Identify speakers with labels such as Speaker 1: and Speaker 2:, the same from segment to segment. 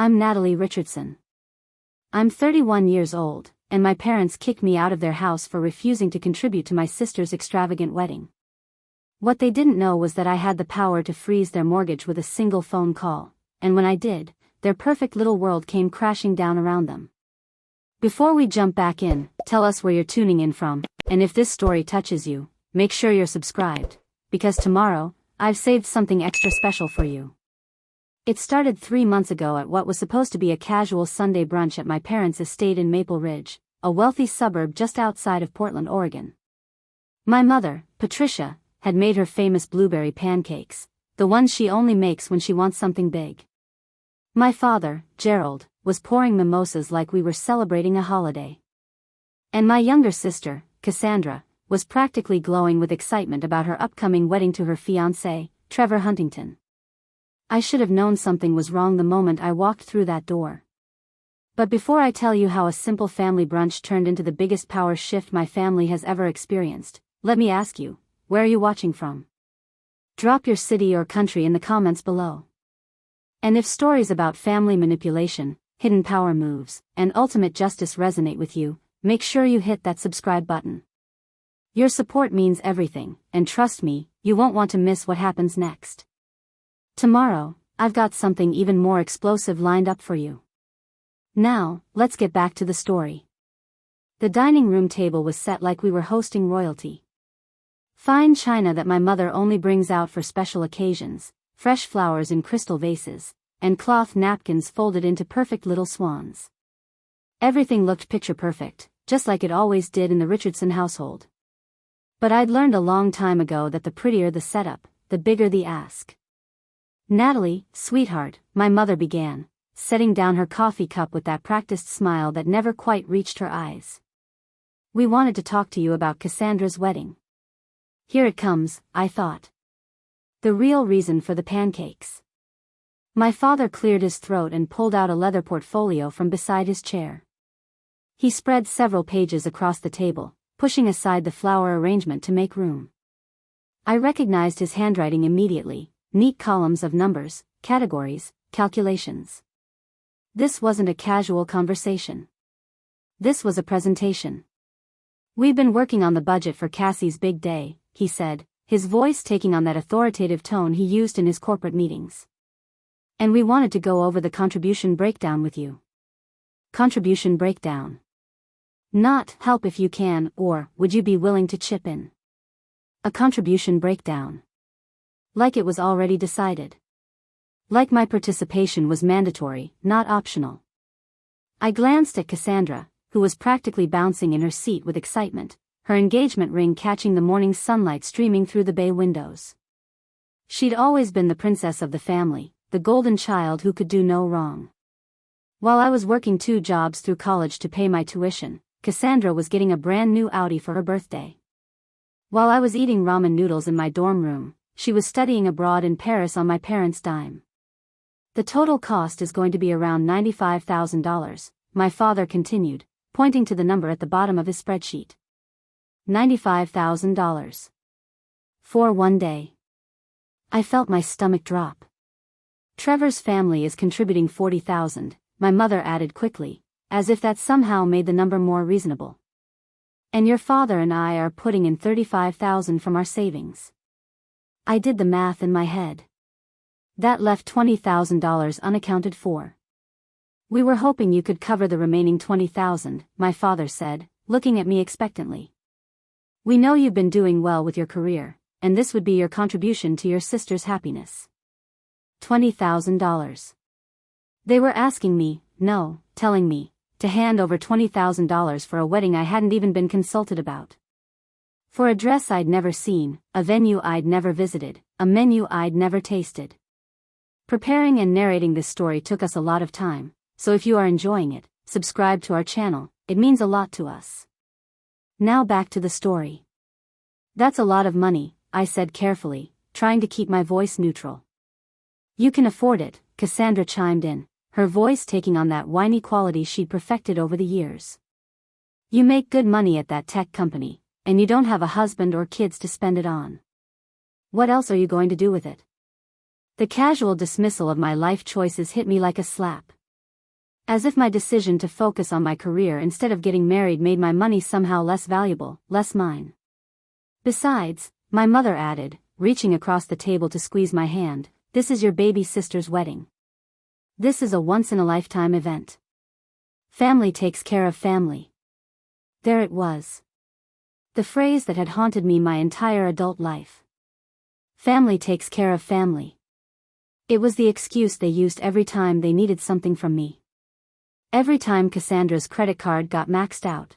Speaker 1: I'm Natalie Richardson. I'm 31 years old, and my parents kicked me out of their house for refusing to contribute to my sister's extravagant wedding. What they didn't know was that I had the power to freeze their mortgage with a single phone call, and when I did, their perfect little world came crashing down around them. Before we jump back in, tell us where you're tuning in from, and if this story touches you, make sure you're subscribed, because tomorrow, I've saved something extra special for you. It started 3 months ago at what was supposed to be a casual Sunday brunch at my parents' estate in Maple Ridge, a wealthy suburb just outside of Portland, Oregon. My mother, Patricia, had made her famous blueberry pancakes, the ones she only makes when she wants something big. My father, Gerald, was pouring mimosas like we were celebrating a holiday. And my younger sister, Cassandra, was practically glowing with excitement about her upcoming wedding to her fiancé, Trevor Huntington. I should have known something was wrong the moment I walked through that door. But before I tell you how a simple family brunch turned into the biggest power shift my family has ever experienced, let me ask you, where are you watching from? Drop your city or country in the comments below. And if stories about family manipulation, hidden power moves, and ultimate justice resonate with you, make sure you hit that subscribe button. Your support means everything, and trust me, you won't want to miss what happens next. Tomorrow, I've got something even more explosive lined up for you. Now, let's get back to the story. The dining room table was set like we were hosting royalty. Fine china that my mother only brings out for special occasions, fresh flowers in crystal vases, and cloth napkins folded into perfect little swans. Everything looked picture perfect, just like it always did in the Richardson household. But I'd learned a long time ago that the prettier the setup, the bigger the ask. Natalie, sweetheart, my mother began, setting down her coffee cup with that practiced smile that never quite reached her eyes. We wanted to talk to you about Cassandra's wedding. Here it comes, I thought. The real reason for the pancakes. My father cleared his throat and pulled out a leather portfolio from beside his chair. He spread several pages across the table, pushing aside the flower arrangement to make room. I recognized his handwriting immediately, neat columns of numbers, categories, calculations. This wasn't a casual conversation. This was a presentation. We've been working on the budget for Cassie's big day, he said, his voice taking on that authoritative tone he used in his corporate meetings. And we wanted to go over the contribution breakdown with you. Contribution breakdown. Not help if you can, or would you be willing to chip in? A contribution breakdown. Like it was already decided. Like my participation was mandatory, not optional. I glanced at Cassandra, who was practically bouncing in her seat with excitement, her engagement ring catching the morning sunlight streaming through the bay windows. She'd always been the princess of the family, the golden child who could do no wrong. While I was working 2 jobs through college to pay my tuition, Cassandra was getting a brand new Audi for her birthday. While I was eating ramen noodles in my dorm room, she was studying abroad in Paris on my parents' dime. The total cost is going to be around $95,000, my father continued, pointing to the number at the bottom of his spreadsheet. $95,000. For one day. I felt my stomach drop. Trevor's family is contributing $40,000, my mother added quickly, as if that somehow made the number more reasonable. And your father and I are putting in $35,000 from our savings. I did the math in my head. That left $20,000 unaccounted for. We were hoping you could cover the remaining $20,000, my father said, looking at me expectantly. We know you've been doing well with your career, and this would be your contribution to your sister's happiness. $20,000. They were asking me, no, telling me, to hand over $20,000 for a wedding I hadn't even been consulted about. For a dress I'd never seen, a venue I'd never visited, a menu I'd never tasted. Preparing and narrating this story took us a lot of time, so if you are enjoying it, subscribe to our channel, it means a lot to us. Now back to the story. That's a lot of money, I said carefully, trying to keep my voice neutral. You can afford it, Cassandra chimed in, her voice taking on that whiny quality she'd perfected over the years. You make good money at that tech company, and you don't have a husband or kids to spend it on. What else are you going to do with it? The casual dismissal of my life choices hit me like a slap. As if my decision to focus on my career instead of getting married made my money somehow less valuable, less mine. Besides, my mother added, reaching across the table to squeeze my hand, this is your baby sister's wedding. This is a once-in-a-lifetime event. Family takes care of family. There it was. The phrase that had haunted me my entire adult life. Family takes care of family. It was the excuse they used every time they needed something from me. Every time Cassandra's credit card got maxed out.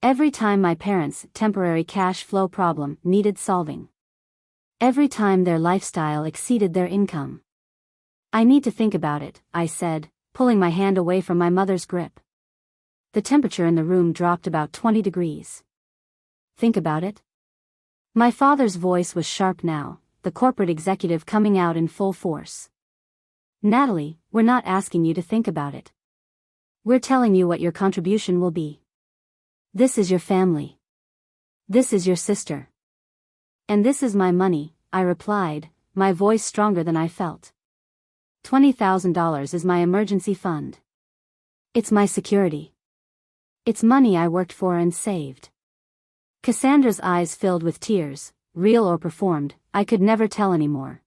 Speaker 1: Every time my parents' temporary cash flow problem needed solving. Every time their lifestyle exceeded their income. I need to think about it, I said, pulling my hand away from my mother's grip. The temperature in the room dropped about 20 degrees. Think about it? My father's voice was sharp now, the corporate executive coming out in full force. Natalie, we're not asking you to think about it. We're telling you what your contribution will be. This is your family. This is your sister. And this is my money, I replied, my voice stronger than I felt. $20,000 is my emergency fund. It's my security. It's money I worked for and saved. Cassandra's eyes filled with tears, real or performed, I could never tell anymore.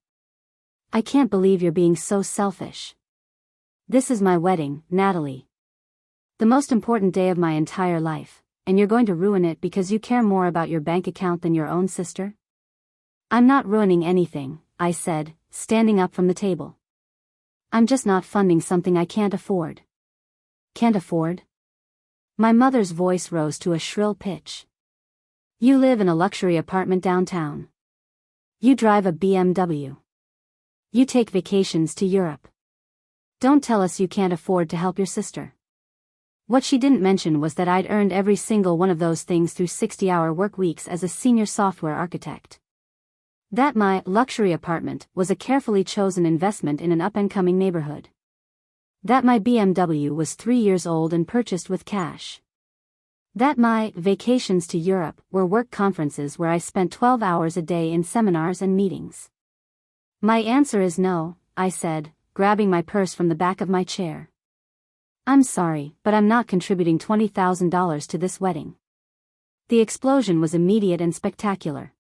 Speaker 1: I can't believe you're being so selfish. This is my wedding, Natalie. The most important day of my entire life, and you're going to ruin it because you care more about your bank account than your own sister? I'm not ruining anything, I said, standing up from the table. I'm just not funding something I can't afford. Can't afford? My mother's voice rose to a shrill pitch. You live in a luxury apartment downtown. You drive a BMW. You take vacations to Europe. Don't tell us you can't afford to help your sister. What she didn't mention was that I'd earned every single one of those things through 60-hour work weeks as a senior software architect. That my luxury apartment was a carefully chosen investment in an up-and-coming neighborhood. That my BMW was 3 years old and purchased with cash. That my vacations to Europe were work conferences where I spent 12 hours a day in seminars and meetings. My answer is no, I said, grabbing my purse from the back of my chair. I'm sorry, but I'm not contributing $20,000 to this wedding. The explosion was immediate and spectacular.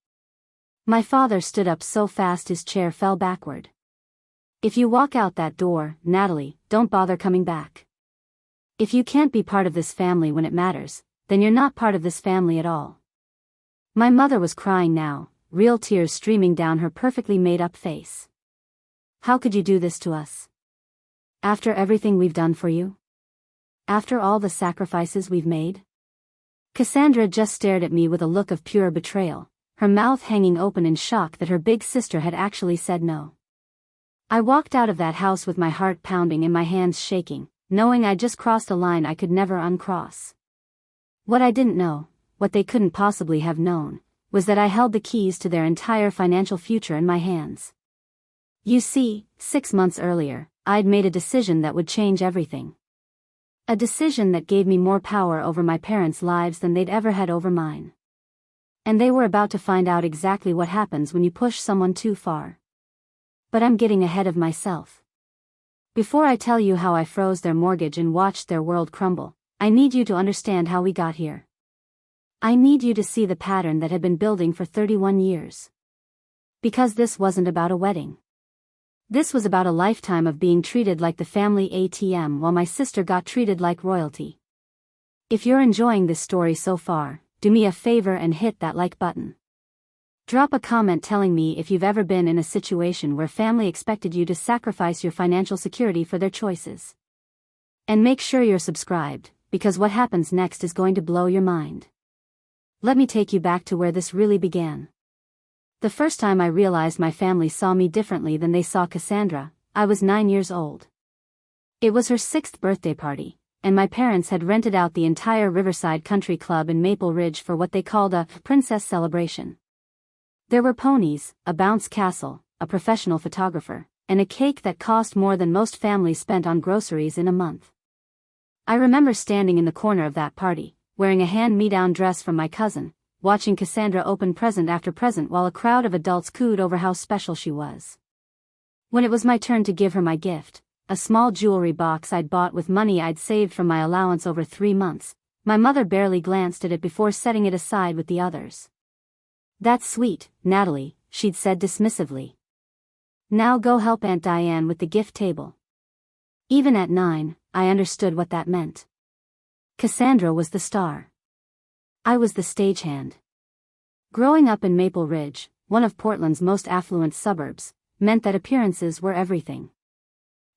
Speaker 1: My father stood up so fast his chair fell backward. If you walk out that door, Natalie, don't bother coming back. If you can't be part of this family when it matters, then you're not part of this family at all. My mother was crying now, real tears streaming down her perfectly made-up face. How could you do this to us? After everything we've done for you? After all the sacrifices we've made? Cassandra just stared at me with a look of pure betrayal, her mouth hanging open in shock that her big sister had actually said no. I walked out of that house with my heart pounding and my hands shaking, knowing I'd just crossed a line I could never uncross. What I didn't know, what they couldn't possibly have known, was that I held the keys to their entire financial future in my hands. You see, 6 months earlier, I'd made a decision that would change everything. A decision that gave me more power over my parents' lives than they'd ever had over mine. And they were about to find out exactly what happens when you push someone too far. But I'm getting ahead of myself. Before I tell you how I froze their mortgage and watched their world crumble, I need you to understand how we got here. I need you to see the pattern that had been building for 31 years. Because this wasn't about a wedding. This was about a lifetime of being treated like the family ATM while my sister got treated like royalty. If you're enjoying this story so far, do me a favor and hit that like button. Drop a comment telling me if you've ever been in a situation where family expected you to sacrifice your financial security for their choices. And make sure you're subscribed, because what happens next is going to blow your mind. Let me take you back to where this really began. The first time I realized my family saw me differently than they saw Cassandra, I was 9 years old. It was her 6th birthday party, and my parents had rented out the entire Riverside Country Club in Maple Ridge for what they called a princess celebration. There were ponies, a bounce castle, a professional photographer, and a cake that cost more than most families spent on groceries in a month. I remember standing in the corner of that party, wearing a hand-me-down dress from my cousin, watching Cassandra open present after present while a crowd of adults cooed over how special she was. When it was my turn to give her my gift, a small jewelry box I'd bought with money I'd saved from my allowance over 3 months. My mother barely glanced at it before setting it aside with the others. "That's sweet, Natalie," she'd said dismissively. "Now go help Aunt Diane with the gift table." Even at 9, I understood what that meant. Cassandra was the star. I was the stagehand. Growing up in Maple Ridge, one of Portland's most affluent suburbs, meant that appearances were everything.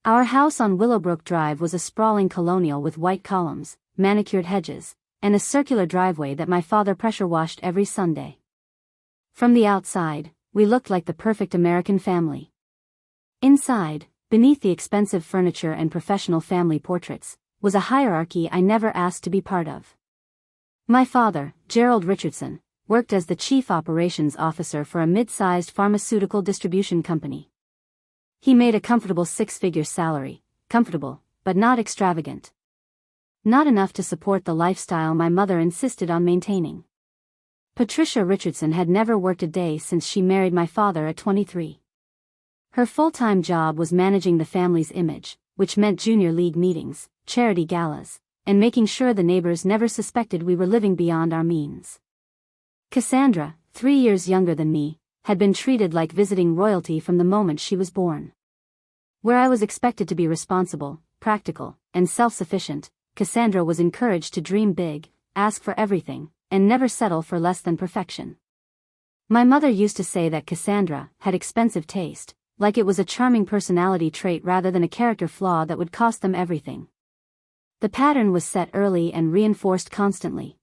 Speaker 1: Our house on Willowbrook Drive was a sprawling colonial with white columns, manicured hedges, and a circular driveway that my father pressure-washed every Sunday. From the outside, we looked like the perfect American family. Inside, beneath the expensive furniture and professional family portraits, was a hierarchy I never asked to be part of. My father, Gerald Richardson, worked as the chief operations officer for a mid-sized pharmaceutical distribution company. He made a comfortable 6-figure salary, comfortable, but not extravagant. Not enough to support the lifestyle my mother insisted on maintaining. Patricia Richardson had never worked a day since she married my father at 23. Her full-time job was managing the family's image, which meant junior league meetings, charity galas, and making sure the neighbors never suspected we were living beyond our means. Cassandra, 3 years younger than me, had been treated like visiting royalty from the moment she was born. Where I was expected to be responsible, practical, and self-sufficient, Cassandra was encouraged to dream big, ask for everything, and never settle for less than perfection. My mother used to say that Cassandra had expensive taste, like it was a charming personality trait rather than a character flaw that would cost them everything. The pattern was set early and reinforced constantly.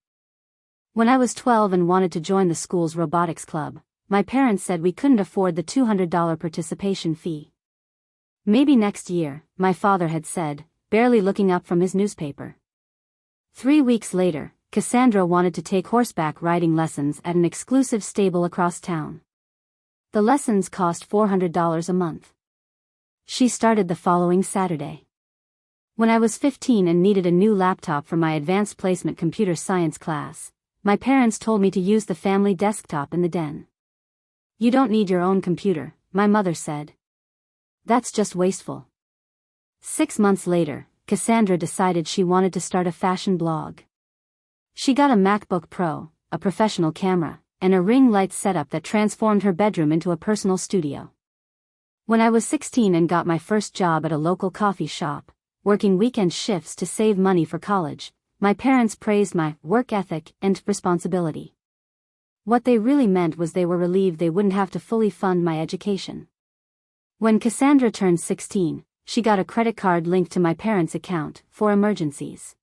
Speaker 1: When I was 12 and wanted to join the school's robotics club, my parents said we couldn't afford the $200 participation fee. "Maybe next year," my father had said, barely looking up from his newspaper. 3 weeks later, Cassandra wanted to take horseback riding lessons at an exclusive stable across town. The lessons cost $400 a month. She started the following Saturday. When I was 15 and needed a new laptop for my advanced placement computer science class, my parents told me to use the family desktop in the den. "You don't need your own computer," my mother said. "That's just wasteful." 6 months later, Cassandra decided she wanted to start a fashion blog. She got a MacBook Pro, a professional camera, and a ring light setup that transformed her bedroom into a personal studio. When I was 16 and got my first job at a local coffee shop, working weekend shifts to save money for college, my parents praised my work ethic and responsibility. What they really meant was they were relieved they wouldn't have to fully fund my education. When Cassandra turned 16, she got a credit card linked to my parents' account for emergencies.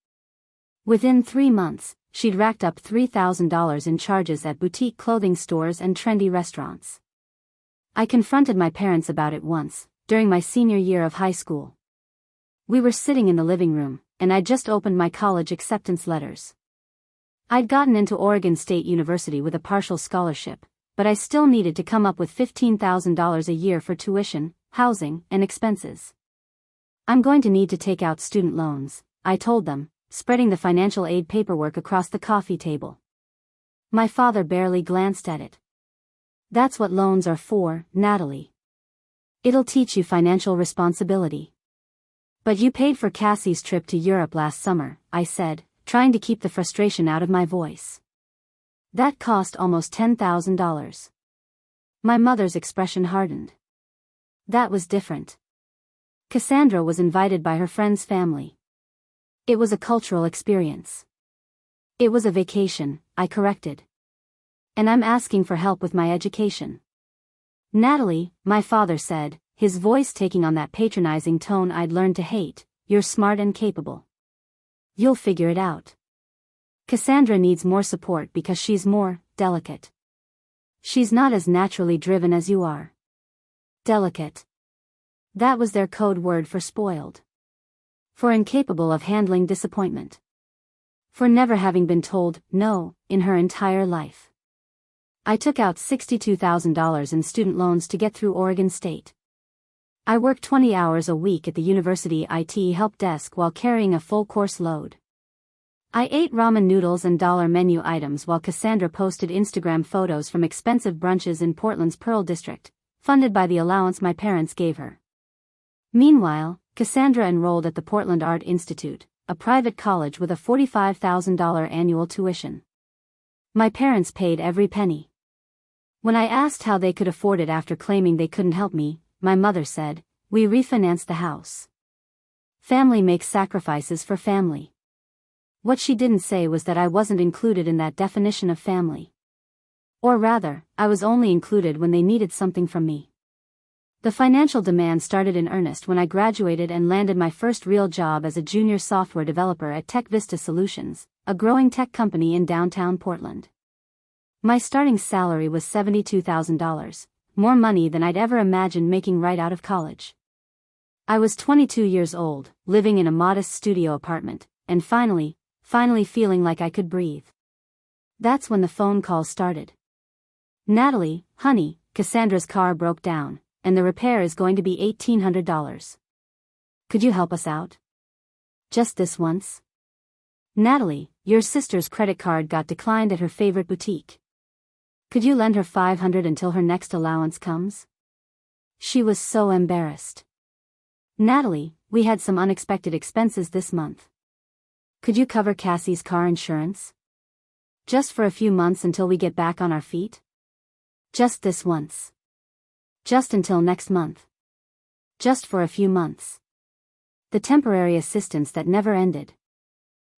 Speaker 1: Within 3 months, she'd racked up $3,000 in charges at boutique clothing stores and trendy restaurants. I confronted my parents about it once, during my senior year of high school. We were sitting in the living room, and I'd just opened my college acceptance letters. I'd gotten into Oregon State University with a partial scholarship, but I still needed to come up with $15,000 a year for tuition, housing, and expenses. "I'm going to need to take out student loans," I told them, spreading the financial aid paperwork across the coffee table. My father barely glanced at it. "That's what loans are for, Natalie. It'll teach you financial responsibility." "But you paid for Cassie's trip to Europe last summer," I said, trying to keep the frustration out of my voice. "That cost almost $10,000. My mother's expression hardened. That was different. Cassandra was invited by her friend's family. It was a cultural experience. It was a vacation, I corrected. And I'm asking for help with my education." "Natalie," my father said, his voice taking on that patronizing tone I'd learned to hate, "you're smart and capable. You'll figure it out. Cassandra needs more support because she's more delicate. She's not as naturally driven as you are." Delicate. That was their code word for spoiled. For incapable of handling disappointment. For never having been told no in her entire life. I took out $62,000 in student loans to get through Oregon State. I worked 20 hours a week at the university IT help desk while carrying a full course load. I ate ramen noodles and dollar menu items while Cassandra posted Instagram photos from expensive brunches in Portland's Pearl District, funded by the allowance my parents gave her. Meanwhile, Cassandra enrolled at the Portland Art Institute, a private college with a $45,000 annual tuition. My parents paid every penny. When I asked how they could afford it after claiming they couldn't help me, my mother said, "We refinanced the house. Family makes sacrifices for family." What she didn't say was that I wasn't included in that definition of family. Or rather, I was only included when they needed something from me. The financial demand started in earnest when I graduated and landed my first real job as a junior software developer at Tech Vista Solutions, a growing tech company in downtown Portland. My starting salary was $72,000, more money than I'd ever imagined making right out of college. I was 22 years old, living in a modest studio apartment, and finally feeling like I could breathe. That's when the phone calls started. "Natalie, honey, Cassandra's car broke down, and the repair is going to be $1,800. Could you help us out? Just this once? Natalie, your sister's credit card got declined at her favorite boutique. Could you lend her $500 until her next allowance comes?" She was so embarrassed. "Natalie, we had some unexpected expenses this month. Could you cover Cassie's car insurance? Just for a few months until we get back on our feet? Just this once. Just until next month. Just for a few months." The temporary assistance that never ended.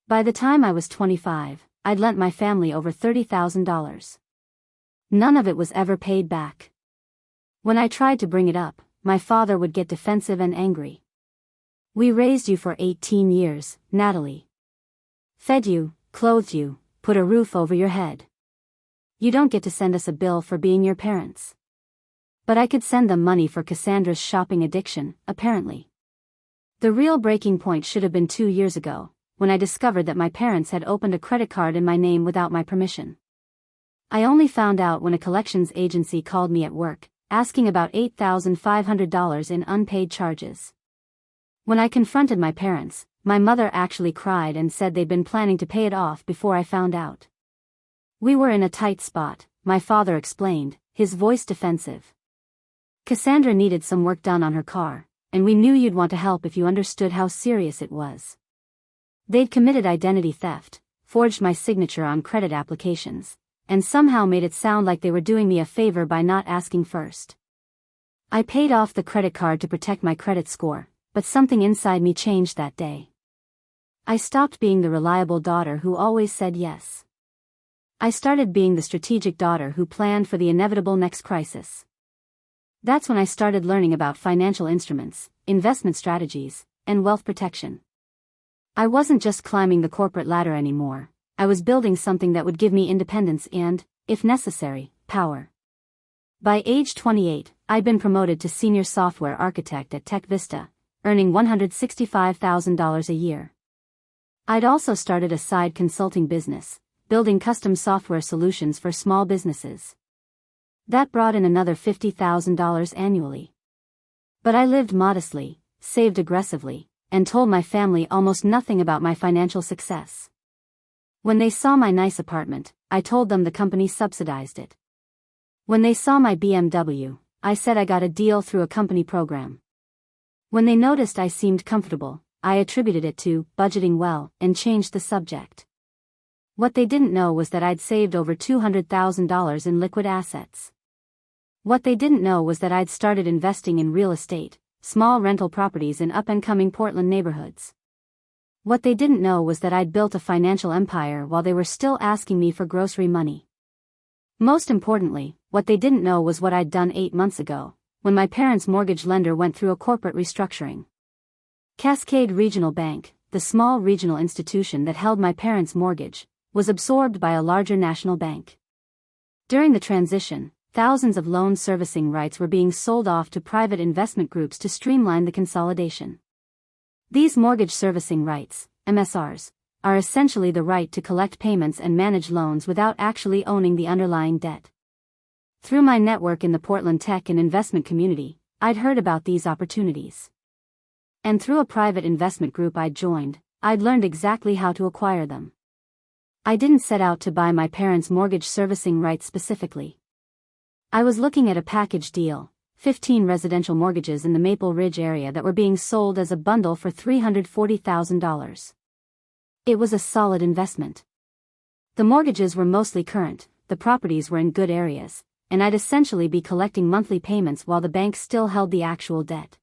Speaker 1: By the time I was 25, I'd lent my family over $30,000. None of it was ever paid back. When I tried to bring it up, my father would get defensive and angry. "We raised you for 18 years, Natalie. Fed you, clothed you, put a roof over your head. You don't get to send us a bill for being your parents." But I could send them money for Cassandra's shopping addiction, apparently. The real breaking point should have been 2 years ago, when I discovered that my parents had opened a credit card in my name without my permission. I only found out when a collections agency called me at work, asking about $8,500 in unpaid charges. When I confronted my parents, my mother actually cried and said they'd been planning to pay it off before I found out. "We were in a tight spot," my father explained, his voice defensive. "Cassandra needed some work done on her car, and we knew you'd want to help if you understood how serious it was. They'd committed identity theft, forged my signature on credit applications, and somehow made it sound like they were doing me a favor by not asking first. I paid off the credit card to protect my credit score, but something inside me changed that day. I stopped being the reliable daughter who always said yes. I started being the strategic daughter who planned for the inevitable next crisis. That's when I started learning about financial instruments, investment strategies, and wealth protection. I wasn't just climbing the corporate ladder anymore. I was building something that would give me independence and, if necessary, power. By age 28, I'd been promoted to senior software architect at Tech Vista, earning $165,000 a year. I'd also started a side consulting business, building custom software solutions for small businesses. That brought in another $50,000 annually. But I lived modestly, saved aggressively, and told my family almost nothing about my financial success. When they saw my nice apartment, I told them the company subsidized it. When they saw my BMW, I said I got a deal through a company program. When they noticed I seemed comfortable, I attributed it to budgeting well and changed the subject. What they didn't know was that I'd saved over $200,000 in liquid assets. What they didn't know was that I'd started investing in real estate, small rental properties in up-and-coming Portland neighborhoods. What they didn't know was that I'd built a financial empire while they were still asking me for grocery money. Most importantly, what they didn't know was what I'd done 8 months ago, when my parents' mortgage lender went through a corporate restructuring. Cascade Regional Bank, the small regional institution that held my parents' mortgage, was absorbed by a larger national bank. During the transition, thousands of loan servicing rights were being sold off to private investment groups to streamline the consolidation. These mortgage servicing rights, MSRs, are essentially the right to collect payments and manage loans without actually owning the underlying debt. Through my network in the Portland tech and investment community, I'd heard about these opportunities. And through a private investment group I'd joined, I'd learned exactly how to acquire them. I didn't set out to buy my parents' mortgage servicing rights specifically. I was looking at a package deal, 15 residential mortgages in the Maple Ridge area that were being sold as a bundle for $340,000. It was a solid investment. The mortgages were mostly current, the properties were in good areas, and I'd essentially be collecting monthly payments while the bank still held the actual debt.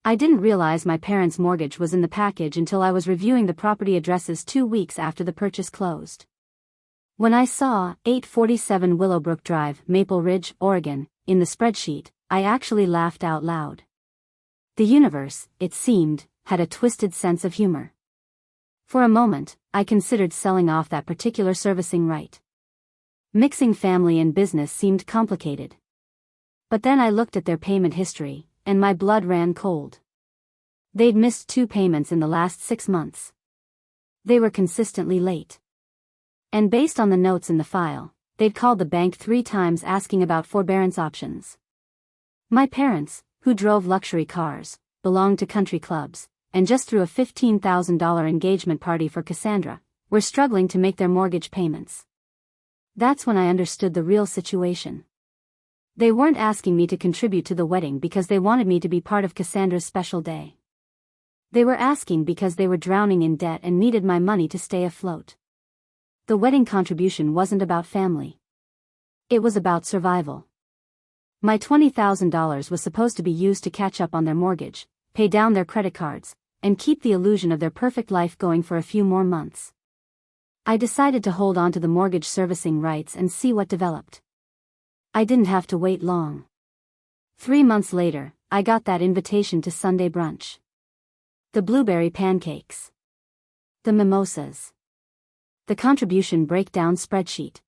Speaker 1: I didn't realize my parents' mortgage was in the package until I was reviewing the property addresses 2 weeks after the purchase closed. When I saw 847 Willowbrook Drive, Maple Ridge, Oregon, in the spreadsheet, I actually laughed out loud. The universe, it seemed, had a twisted sense of humor. For a moment, I considered selling off that particular servicing right. Mixing family and business seemed complicated. But then I looked at their payment history, and my blood ran cold. They'd missed 2 payments in the last 6 months. They were consistently late. And based on the notes in the file, they'd called the bank 3 times asking about forbearance options. My parents, who drove luxury cars, belonged to country clubs, and just threw a $15,000 engagement party for Cassandra, were struggling to make their mortgage payments. That's when I understood the real situation. They weren't asking me to contribute to the wedding because they wanted me to be part of Cassandra's special day. They were asking because they were drowning in debt and needed my money to stay afloat. The wedding contribution wasn't about family. It was about survival. My $20,000 was supposed to be used to catch up on their mortgage, pay down their credit cards, and keep the illusion of their perfect life going for a few more months. I decided to hold on to the mortgage servicing rights and see what developed. I didn't have to wait long. 3 months later, I got that invitation to Sunday brunch. The blueberry pancakes. The mimosas. The contribution breakdown spreadsheet.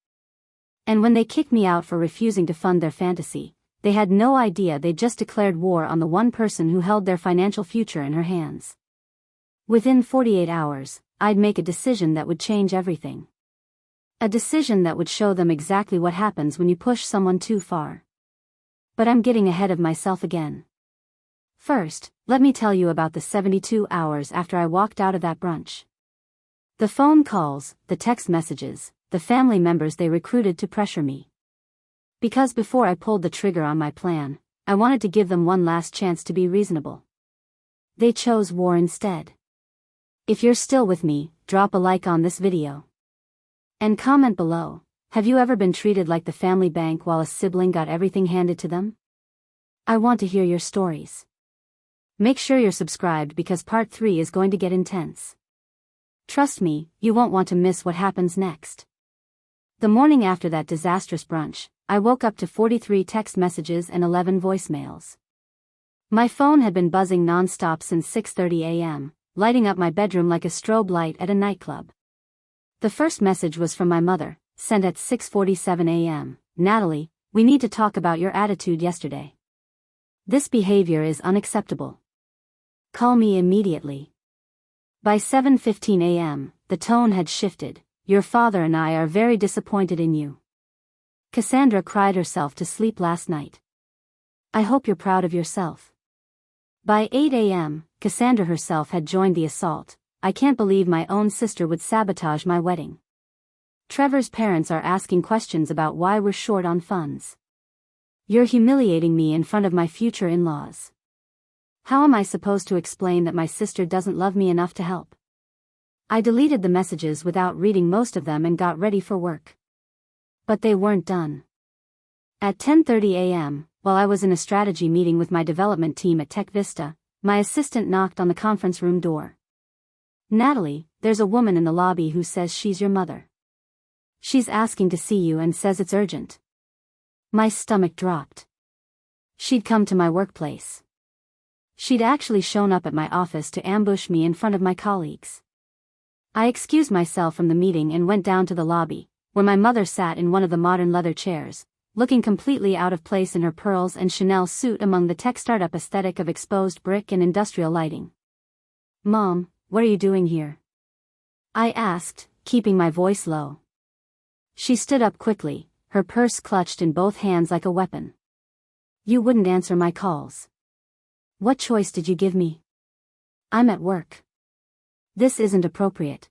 Speaker 1: And when they kicked me out for refusing to fund their fantasy, they had no idea they'd just declared war on the one person who held their financial future in her hands. Within 48 hours, I'd make a decision that would change everything. A decision that would show them exactly what happens when you push someone too far. But I'm getting ahead of myself again. First, let me tell you about the 72 hours after I walked out of that brunch. The phone calls, the text messages, the family members they recruited to pressure me. Because before I pulled the trigger on my plan, I wanted to give them one last chance to be reasonable. They chose war instead. If you're still with me, drop a like on this video. And comment below, have you ever been treated like the family bank while a sibling got everything handed to them? I want to hear your stories. Make sure you're subscribed because part 3 is going to get intense. Trust me, you won't want to miss what happens next. The morning after that disastrous brunch, I woke up to 43 text messages and 11 voicemails. My phone had been buzzing non-stop since 6:30 a.m., lighting up my bedroom like a strobe light at a nightclub. The first message was from my mother, sent at 6:47 a.m. Natalie, we need to talk about your attitude yesterday. This behavior is unacceptable. Call me immediately. By 7:15 a.m., the tone had shifted. Your father and I are very disappointed in you. Cassandra cried herself to sleep last night. I hope you're proud of yourself. By 8 a.m., Cassandra herself had joined the assault. I can't believe my own sister would sabotage my wedding. Trevor's parents are asking questions about why we're short on funds. You're humiliating me in front of my future in-laws. How am I supposed to explain that my sister doesn't love me enough to help? I deleted the messages without reading most of them and got ready for work. But they weren't done. At 10:30 a.m., while I was in a strategy meeting with my development team at Tech Vista, my assistant knocked on the conference room door. Natalie, there's a woman in the lobby who says she's your mother. She's asking to see you and says it's urgent. My stomach dropped. She'd come to my workplace. She'd actually shown up at my office to ambush me in front of my colleagues. I excused myself from the meeting and went down to the lobby, where my mother sat in one of the modern leather chairs, looking completely out of place in her pearls and Chanel suit among the tech startup aesthetic of exposed brick and industrial lighting. Mom, what are you doing here? I asked, keeping my voice low. She stood up quickly, her purse clutched in both hands like a weapon. You wouldn't answer my calls. What choice did you give me? I'm at work. This isn't appropriate.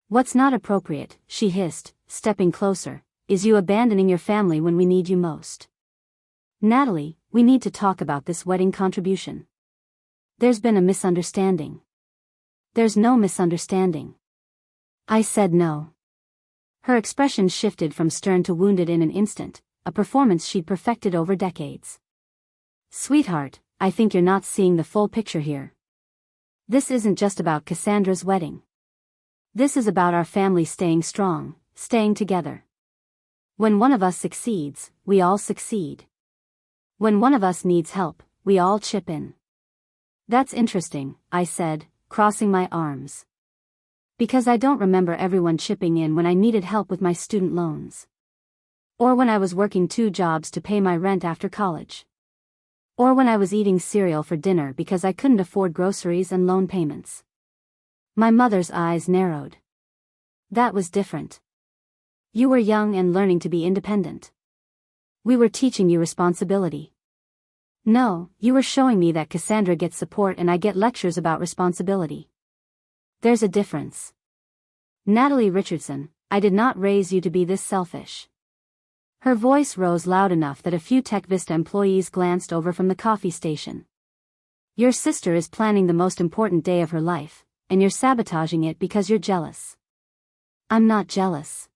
Speaker 1: What's not appropriate, she hissed, stepping closer, is you abandoning your family when we need you most. Natalie, we need to talk about this wedding contribution. There's been a misunderstanding. There's no misunderstanding. I said no. Her expression shifted from stern to wounded in an instant, a performance she'd perfected over decades. Sweetheart, I think you're not seeing the full picture here. This isn't just about Cassandra's wedding. This is about our family staying strong, staying together. When one of us succeeds, we all succeed. When one of us needs help, we all chip in. That's interesting, I said, crossing my arms. Because I don't remember everyone chipping in when I needed help with my student loans. Or when I was working 2 jobs to pay my rent after college. Or when I was eating cereal for dinner because I couldn't afford groceries and loan payments. My mother's eyes narrowed. That was different. You were young and learning to be independent. We were teaching you responsibility. No, you were showing me that Cassandra gets support and I get lectures about responsibility. There's a difference. Natalie Richardson, I did not raise you to be this selfish. Her voice rose loud enough that a few Tech Vista employees glanced over from the coffee station. Your sister is planning the most important day of her life, and you're sabotaging it because you're jealous. I'm not jealous.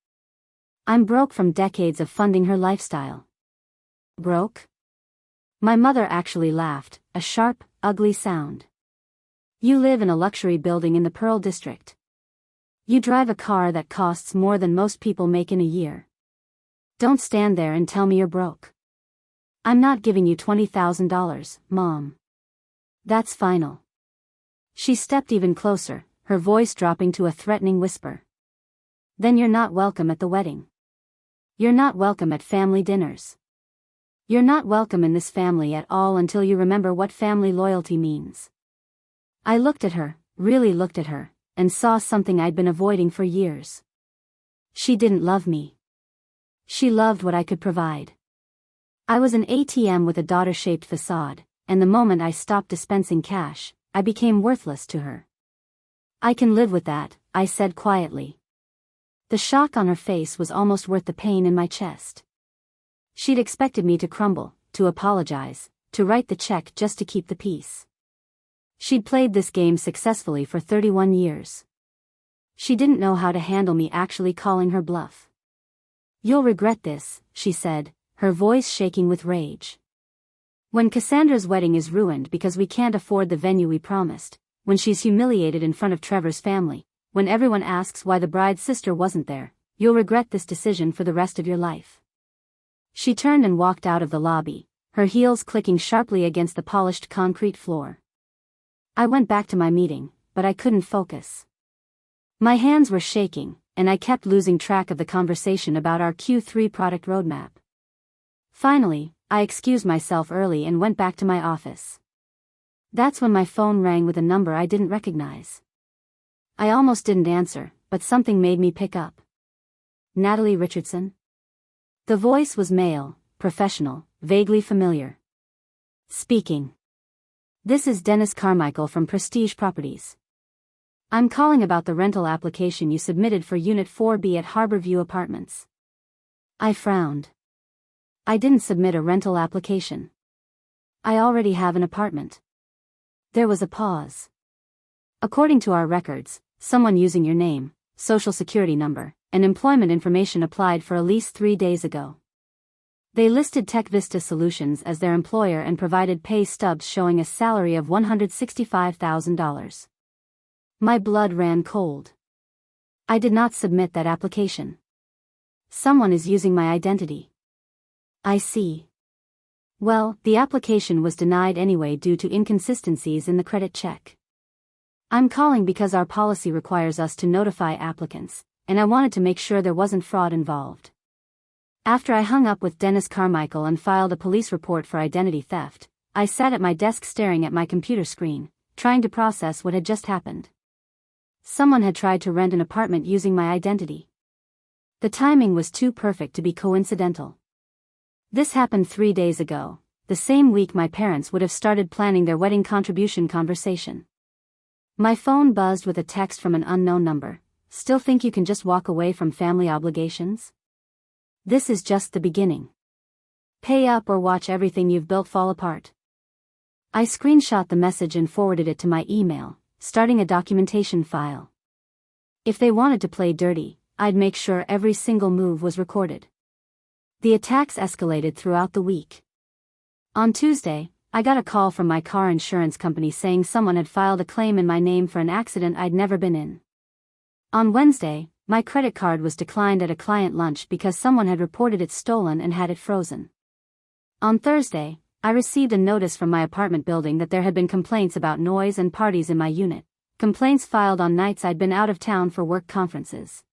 Speaker 1: I'm broke from decades of funding her lifestyle. Broke? My mother actually laughed, a sharp, ugly sound. You live in a luxury building in the Pearl District. You drive a car that costs more than most people make in a year. Don't stand there and tell me you're broke. I'm not giving you $20,000, Mom. That's final. She stepped even closer, her voice dropping to a threatening whisper. Then you're not welcome at the wedding. You're not welcome at family dinners. You're not welcome in this family at all until you remember what family loyalty means. I looked at her, really looked at her, and saw something I'd been avoiding for years. She didn't love me. She loved what I could provide. I was an ATM with a daughter-shaped facade, and the moment I stopped dispensing cash, I became worthless to her. I can live with that, I said quietly. The shock on her face was almost worth the pain in my chest. She'd expected me to crumble, to apologize, to write the check just to keep the peace. She'd played this game successfully for 31 years. She didn't know how to handle me actually calling her bluff. You'll regret this, she said, her voice shaking with rage. When Cassandra's wedding is ruined because we can't afford the venue we promised, when she's humiliated in front of Trevor's family, when everyone asks why the bride's sister wasn't there, you'll regret this decision for the rest of your life. She turned and walked out of the lobby, her heels clicking sharply against the polished concrete floor. I went back to my meeting, but I couldn't focus. My hands were shaking, and I kept losing track of the conversation about our Q3 product roadmap. Finally, I excused myself early and went back to my office. That's when my phone rang with a number I didn't recognize. I almost didn't answer, but something made me pick up. Natalie Richardson? The voice was male, professional, vaguely familiar. Speaking. This is Dennis Carmichael from Prestige Properties. I'm calling about the rental application you submitted for Unit 4B at Harborview Apartments. I frowned. I didn't submit a rental application. I already have an apartment. There was a pause. According to our records, someone using your name, social security number, and employment information applied for a lease 3 days ago. They listed Tech Vista Solutions as their employer and provided pay stubs showing a salary of $165,000. My blood ran cold. I did not submit that application. Someone is using my identity. I see. Well, the application was denied anyway due to inconsistencies in the credit check. I'm calling because our policy requires us to notify applicants, and I wanted to make sure there wasn't fraud involved. After I hung up with Dennis Carmichael and filed a police report for identity theft, I sat at my desk staring at my computer screen, trying to process what had just happened. Someone had tried to rent an apartment using my identity. The timing was too perfect to be coincidental. This happened 3 days ago, the same week my parents would have started planning their wedding contribution conversation. My phone buzzed with a text from an unknown number. Still think you can just walk away from family obligations? This is just the beginning. Pay up or watch everything you've built fall apart. I screenshot the message and forwarded it to my email, starting a documentation file. If they wanted to play dirty, I'd make sure every single move was recorded. The attacks escalated throughout the week. On Tuesday, I got a call from my car insurance company saying someone had filed a claim in my name for an accident I'd never been in. On Wednesday, my credit card was declined at a client lunch because someone had reported it stolen and had it frozen. On Thursday, I received a notice from my apartment building that there had been complaints about noise and parties in my unit, complaints filed on nights I'd been out of town for work conferences.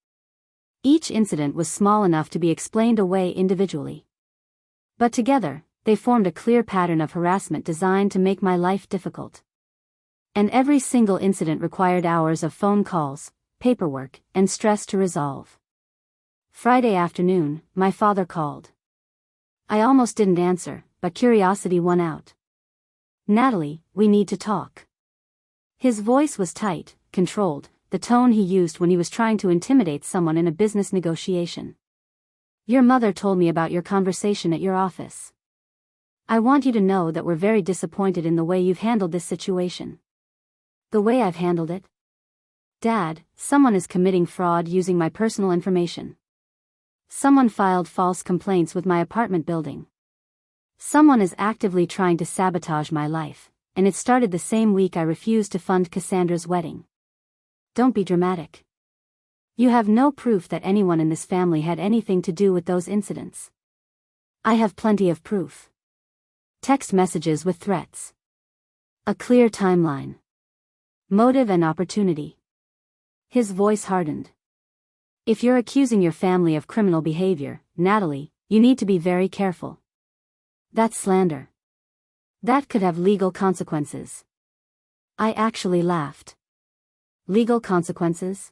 Speaker 1: Each incident was small enough to be explained away individually. But together, they formed a clear pattern of harassment designed to make my life difficult. And every single incident required hours of phone calls, paperwork, and stress to resolve. Friday afternoon, my father called. I almost didn't answer, but curiosity won out. "Natalie, we need to talk." His voice was tight, controlled, the tone he used when he was trying to intimidate someone in a business negotiation. "Your mother told me about your conversation at your office. I want you to know that we're very disappointed in the way you've handled this situation." "The way I've handled it?" "Dad, someone is committing fraud using my personal information. Someone filed false complaints with my apartment building. Someone is actively trying to sabotage my life, and it started the same week I refused to fund Cassandra's wedding." "Don't be dramatic. You have no proof that anyone in this family had anything to do with those incidents." "I have plenty of proof. Text messages with threats. A clear timeline. Motive and opportunity." His voice hardened. "If you're accusing your family of criminal behavior, Natalie, you need to be very careful. That's slander. That could have legal consequences." I actually laughed. "Legal consequences?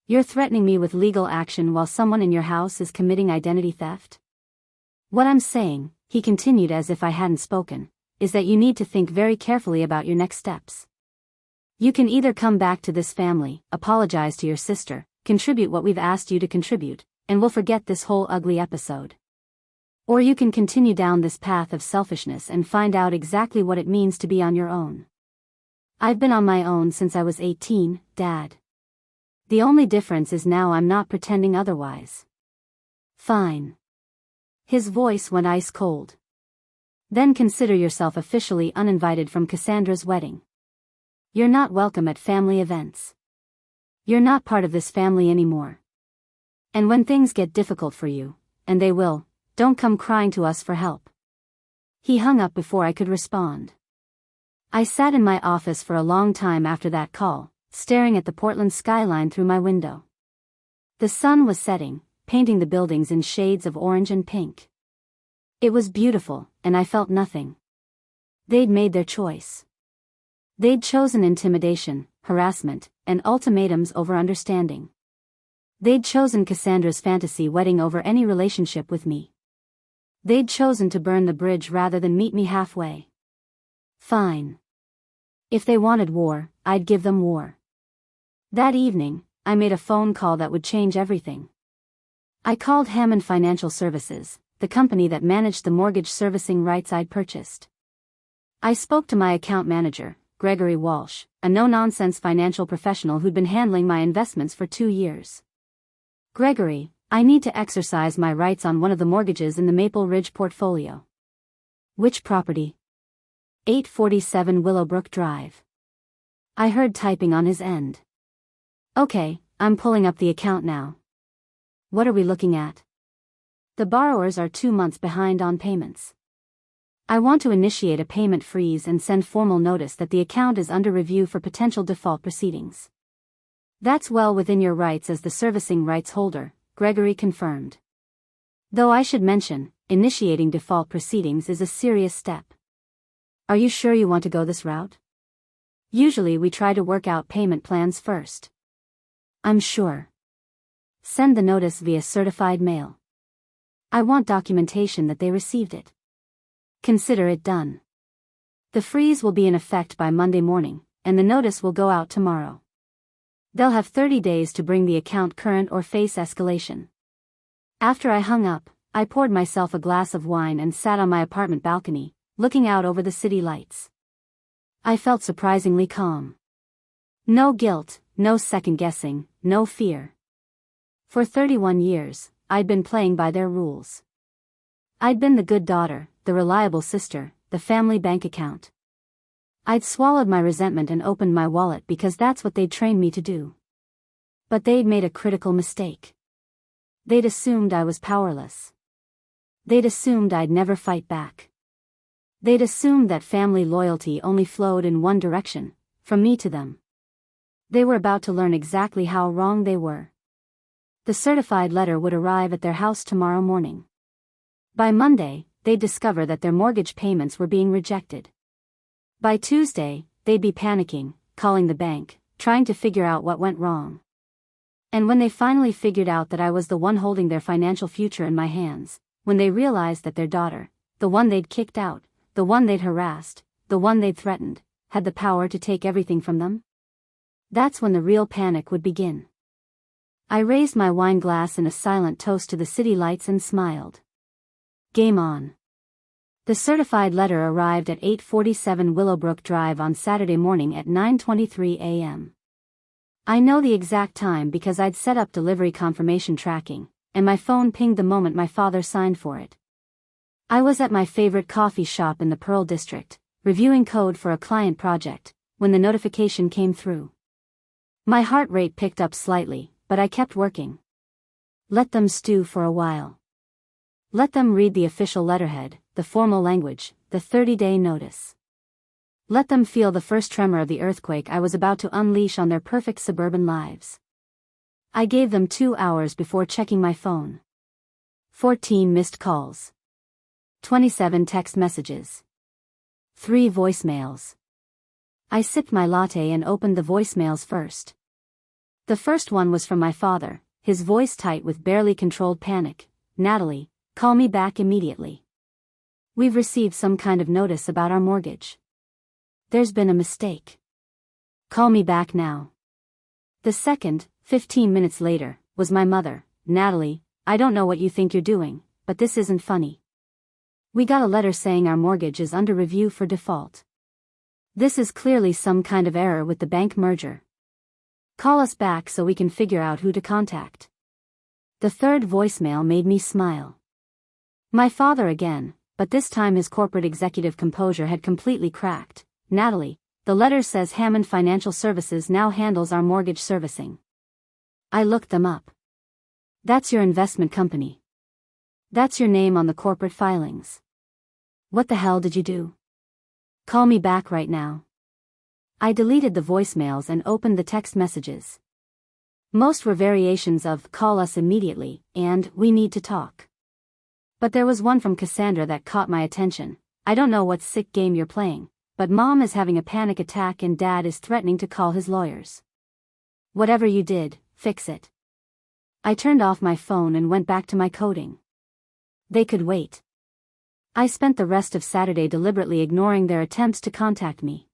Speaker 1: You're threatening me with legal action while someone in your house is committing identity theft?" "What I'm saying," he continued as if I hadn't spoken, "is that you need to think very carefully about your next steps. You can either come back to this family, apologize to your sister, contribute what we've asked you to contribute, and we'll forget this whole ugly episode. Or you can continue down this path of selfishness and find out exactly what it means to be on your own. I've been on my own since I was 18, Dad. The only difference is now I'm not pretending otherwise." "Fine." His voice went ice cold. "Then consider yourself officially uninvited from Cassandra's wedding. You're not welcome at family events. You're not part of this family anymore. And when things get difficult for you, and they will, don't come crying to us for help." He hung up before I could respond. I sat in my office for a long time after that call, staring at the Portland skyline through my window. The sun was setting, painting the buildings in shades of orange and pink. It was beautiful, and I felt nothing. They'd made their choice. They'd chosen intimidation, harassment, and ultimatums over understanding. They'd chosen Cassandra's fantasy wedding over any relationship with me. They'd chosen to burn the bridge rather than meet me halfway. Fine. If they wanted war, I'd give them war. That evening, I made a phone call that would change everything. I called Hammond Financial Services, the company that managed the mortgage servicing rights I'd purchased. I spoke to my account manager, Gregory Walsh, a no-nonsense financial professional who'd been handling my investments for 2 years. "Gregory, I need to exercise my rights on one of the mortgages in the Maple Ridge portfolio." "Which property?" 847 Willowbrook Drive. I heard typing on his end. "Okay, I'm pulling up the account now. What are we looking at?" "The borrowers are 2 months behind on payments. I want to initiate a payment freeze and send formal notice that the account is under review for potential default proceedings." "That's well within your rights as the servicing rights holder," Gregory confirmed. "Though I should mention, initiating default proceedings is a serious step. Are you sure you want to go this route? Usually we try to work out payment plans first." "I'm sure. Send the notice via certified mail. I want documentation that they received it. Consider it done. The freeze will be in effect by Monday morning, and the notice will go out tomorrow. They'll have 30 days to bring the account current or face escalation." After I hung up, I poured myself a glass of wine and sat on my apartment balcony, looking out over the city lights. I felt surprisingly calm. No guilt, no second-guessing, no fear. For 31 years, I'd been playing by their rules. I'd been the good daughter, the reliable sister, the family bank account. I'd swallowed my resentment and opened my wallet because that's what they'd trained me to do. But they'd made a critical mistake. They'd assumed I was powerless. They'd assumed I'd never fight back. They'd assumed that family loyalty only flowed in one direction, from me to them. They were about to learn exactly how wrong they were. The certified letter would arrive at their house tomorrow morning. By Monday, they'd discover that their mortgage payments were being rejected. By Tuesday, they'd be panicking, calling the bank, trying to figure out what went wrong. And when they finally figured out that I was the one holding their financial future in my hands, when they realized that their daughter, the one they'd kicked out, the one they'd harassed, the one they'd threatened, had the power to take everything from them, that's when the real panic would begin. I raised my wine glass in a silent toast to the city lights and smiled. Game on. The certified letter arrived at 847 Willowbrook Drive on Saturday morning at 9:23 a.m. I know the exact time because I'd set up delivery confirmation tracking, and my phone pinged the moment my father signed for it. I was at my favorite coffee shop in the Pearl District, reviewing code for a client project, when the notification came through. My heart rate picked up slightly, but I kept working. Let them stew for a while. Let them read the official letterhead, the formal language, the 30-day notice. Let them feel the first tremor of the earthquake I was about to unleash on their perfect suburban lives. I gave them 2 hours before checking my phone. 14 missed calls. 27 text messages. 3 voicemails. I sipped my latte and opened the voicemails first. The first one was from my father, his voice tight with barely controlled panic. Natalie, call me back immediately. We've received some kind of notice about our mortgage. There's been a mistake. Call me back now. The second, 15 minutes later, was my mother. Natalie, I don't know what you think you're doing, but this isn't funny. We got a letter saying our mortgage is under review for default. This is clearly some kind of error with the bank merger. Call us back so we can figure out who to contact. The third voicemail made me smile. My father again, but this time his corporate executive composure had completely cracked. Natalie, the letter says Hammond Financial Services now handles our mortgage servicing. I looked them up. That's your investment company. That's your name on the corporate filings. What the hell did you do? Call me back right now. I deleted the voicemails and opened the text messages. Most were variations of call us immediately and we need to talk. But there was one from Cassandra that caught my attention. I don't know what sick game you're playing, but mom is having a panic attack and dad is threatening to call his lawyers. Whatever you did, fix it. I turned off my phone and went back to my coding. They could wait. I spent the rest of Saturday deliberately ignoring their attempts to contact me.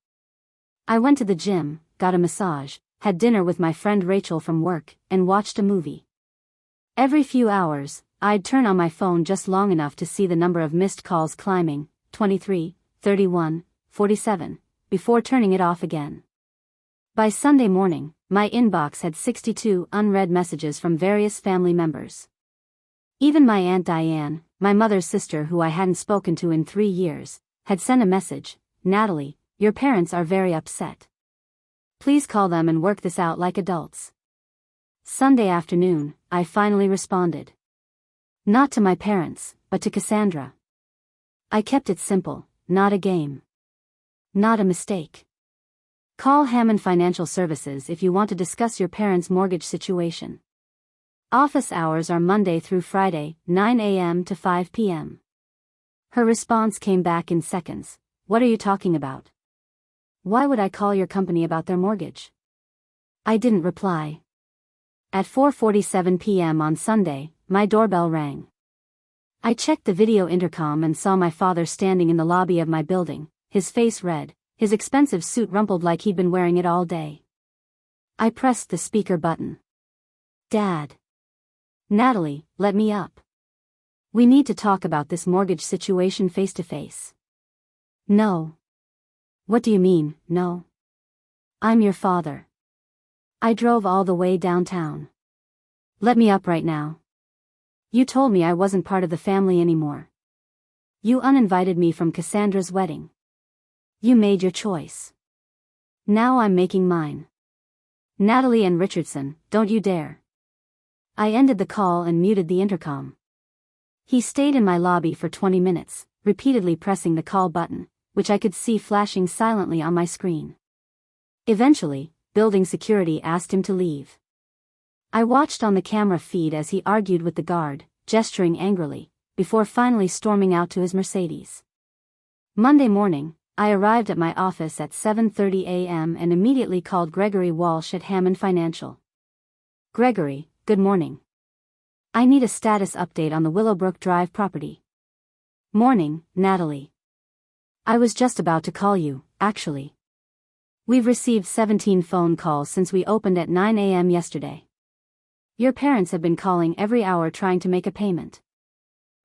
Speaker 1: I went to the gym, got a massage, had dinner with my friend Rachel from work, and watched a movie. Every few hours, I'd turn on my phone just long enough to see the number of missed calls climbing, 23, 31, 47, before turning it off again. By Sunday morning, my inbox had 62 unread messages from various family members. Even my Aunt Diane, my mother's sister who I hadn't spoken to in 3 years, had sent a message. Natalie, your parents are very upset. Please call them and work this out like adults. Sunday afternoon, I finally responded. Not to my parents, but to Cassandra. I kept it simple, not a game. Not a mistake. Call Hammond Financial Services if you want to discuss your parents' mortgage situation. Office hours are Monday through Friday, 9 a.m. to 5 p.m. Her response came back in seconds. What are you talking about? Why would I call your company about their mortgage? I didn't reply. At 4:47 p.m. on Sunday, my doorbell rang. I checked the video intercom and saw my father standing in the lobby of my building, his face red, his expensive suit rumpled like he'd been wearing it all day. I pressed the speaker button. Dad. Natalie, let me up. We need to talk about this mortgage situation face to face. No. What do you mean, no? I'm your father. I drove all the way downtown. Let me up right now. You told me I wasn't part of the family anymore. You uninvited me from Cassandra's wedding. You made your choice. Now I'm making mine. Natalie and Richardson, don't you dare. I ended the call and muted the intercom. He stayed in my lobby for 20 minutes, repeatedly pressing the call button, which I could see flashing silently on my screen. Eventually, building security asked him to leave. I watched on the camera feed as he argued with the guard, gesturing angrily, before finally storming out to his Mercedes. Monday morning, I arrived at my office at 7:30 a.m. and immediately called Gregory Walsh at Hammond Financial. Gregory, good morning. I need a status update on the Willowbrook Drive property. Morning, Natalie. I was just about to call you, actually. We've received 17 phone calls since we opened at 9 a.m. yesterday. Your parents have been calling every hour trying to make a payment.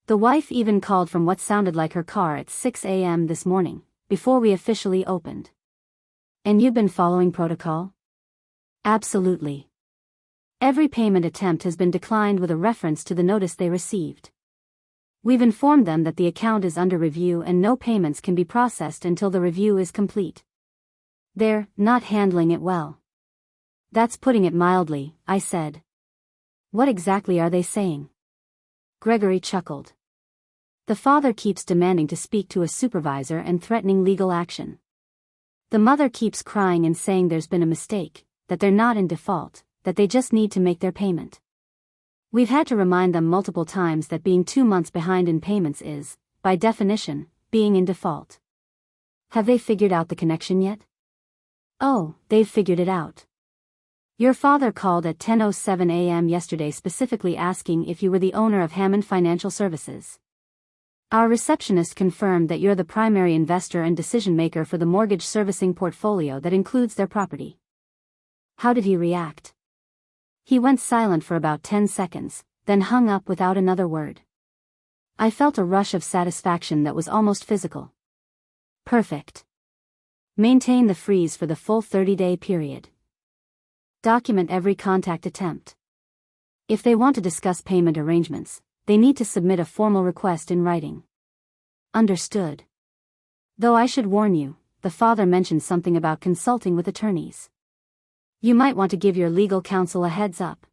Speaker 1: The wife even called from what sounded like her car at 6 a.m. this morning, before we officially opened. And you've been following protocol? Absolutely. Every payment attempt has been declined with a reference to the notice they received. We've informed them that the account is under review and no payments can be processed until the review is complete. They're not handling it well. That's putting it mildly, I said. What exactly are they saying? Gregory chuckled. The father keeps demanding to speak to a supervisor and threatening legal action. The mother keeps crying and saying there's been a mistake, that they're not in default, that they just need to make their payment. We've had to remind them multiple times that being 2 months behind in payments is, by definition, being in default. Have they figured out the connection yet? Oh, they've figured it out. Your father called at 10:07 a.m. yesterday specifically asking if you were the owner of Hammond Financial Services. Our receptionist confirmed that you're the primary investor and decision-maker for the mortgage servicing portfolio that includes their property. How did he react? He went silent for about 10 seconds, then hung up without another word. I felt a rush of satisfaction that was almost physical. Perfect. Maintain the freeze for the full 30-day period. Document every contact attempt. If they want to discuss payment arrangements, they need to submit a formal request in writing. Understood. Though I should warn you, the father mentioned something about consulting with attorneys. You might want to give your legal counsel a heads up.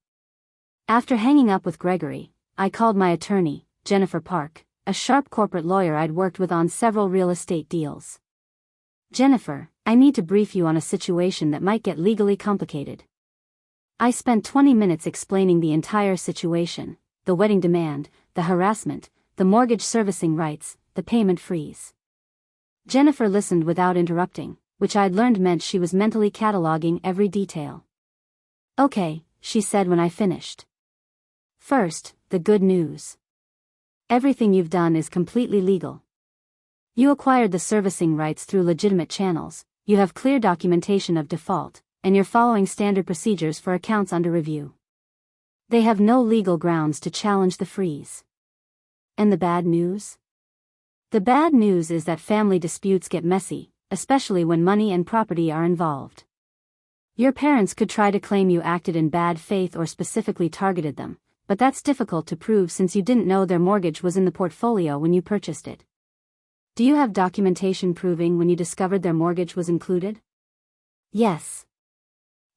Speaker 1: After hanging up with Gregory, I called my attorney, Jennifer Park, a sharp corporate lawyer I'd worked with on several real estate deals. Jennifer, I need to brief you on a situation that might get legally complicated. I spent 20 minutes explaining the entire situation, the wedding demand, the harassment, the mortgage servicing rights, the payment freeze. Jennifer listened without interrupting, which I'd learned meant she was mentally cataloging every detail. Okay, she said when I finished. First, the good news. Everything you've done is completely legal. You acquired the servicing rights through legitimate channels, you have clear documentation of default, and you're following standard procedures for accounts under review. They have no legal grounds to challenge the freeze. And the bad news? The bad news is that family disputes get messy, especially when money and property are involved. Your parents could try to claim you acted in bad faith or specifically targeted them, but that's difficult to prove since you didn't know their mortgage was in the portfolio when you purchased it. Do you have documentation proving when you discovered their mortgage was included? Yes.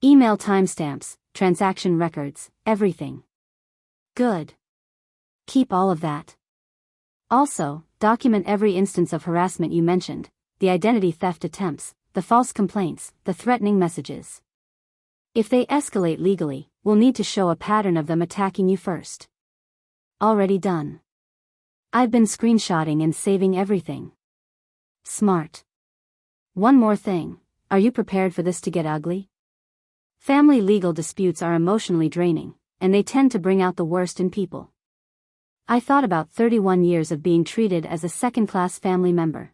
Speaker 1: Email timestamps, transaction records, everything. Good. Keep all of that. Also, document every instance of harassment you mentioned, the identity theft attempts, the false complaints, the threatening messages. If they escalate legally, we'll need to show a pattern of them attacking you first. Already done. I've been screenshotting and saving everything. Smart. One more thing, are you prepared for this to get ugly? Family legal disputes are emotionally draining, and they tend to bring out the worst in people. I thought about 31 years of being treated as a second-class family member.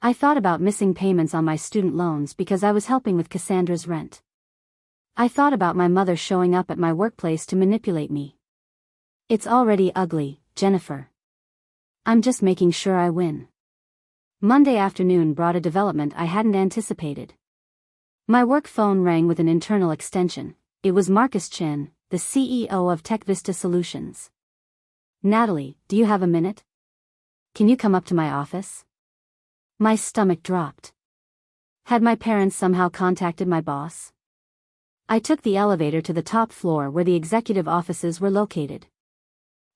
Speaker 1: I thought about missing payments on my student loans because I was helping with Cassandra's rent. I thought about my mother showing up at my workplace to manipulate me. It's already ugly, Jennifer. I'm just making sure I win. Monday afternoon brought a development I hadn't anticipated. My work phone rang with an internal extension. It was Marcus Chen, the CEO of TechVista Solutions. Natalie, do you have a minute? Can you come up to my office? My stomach dropped. Had my parents somehow contacted my boss? I took the elevator to the top floor where the executive offices were located.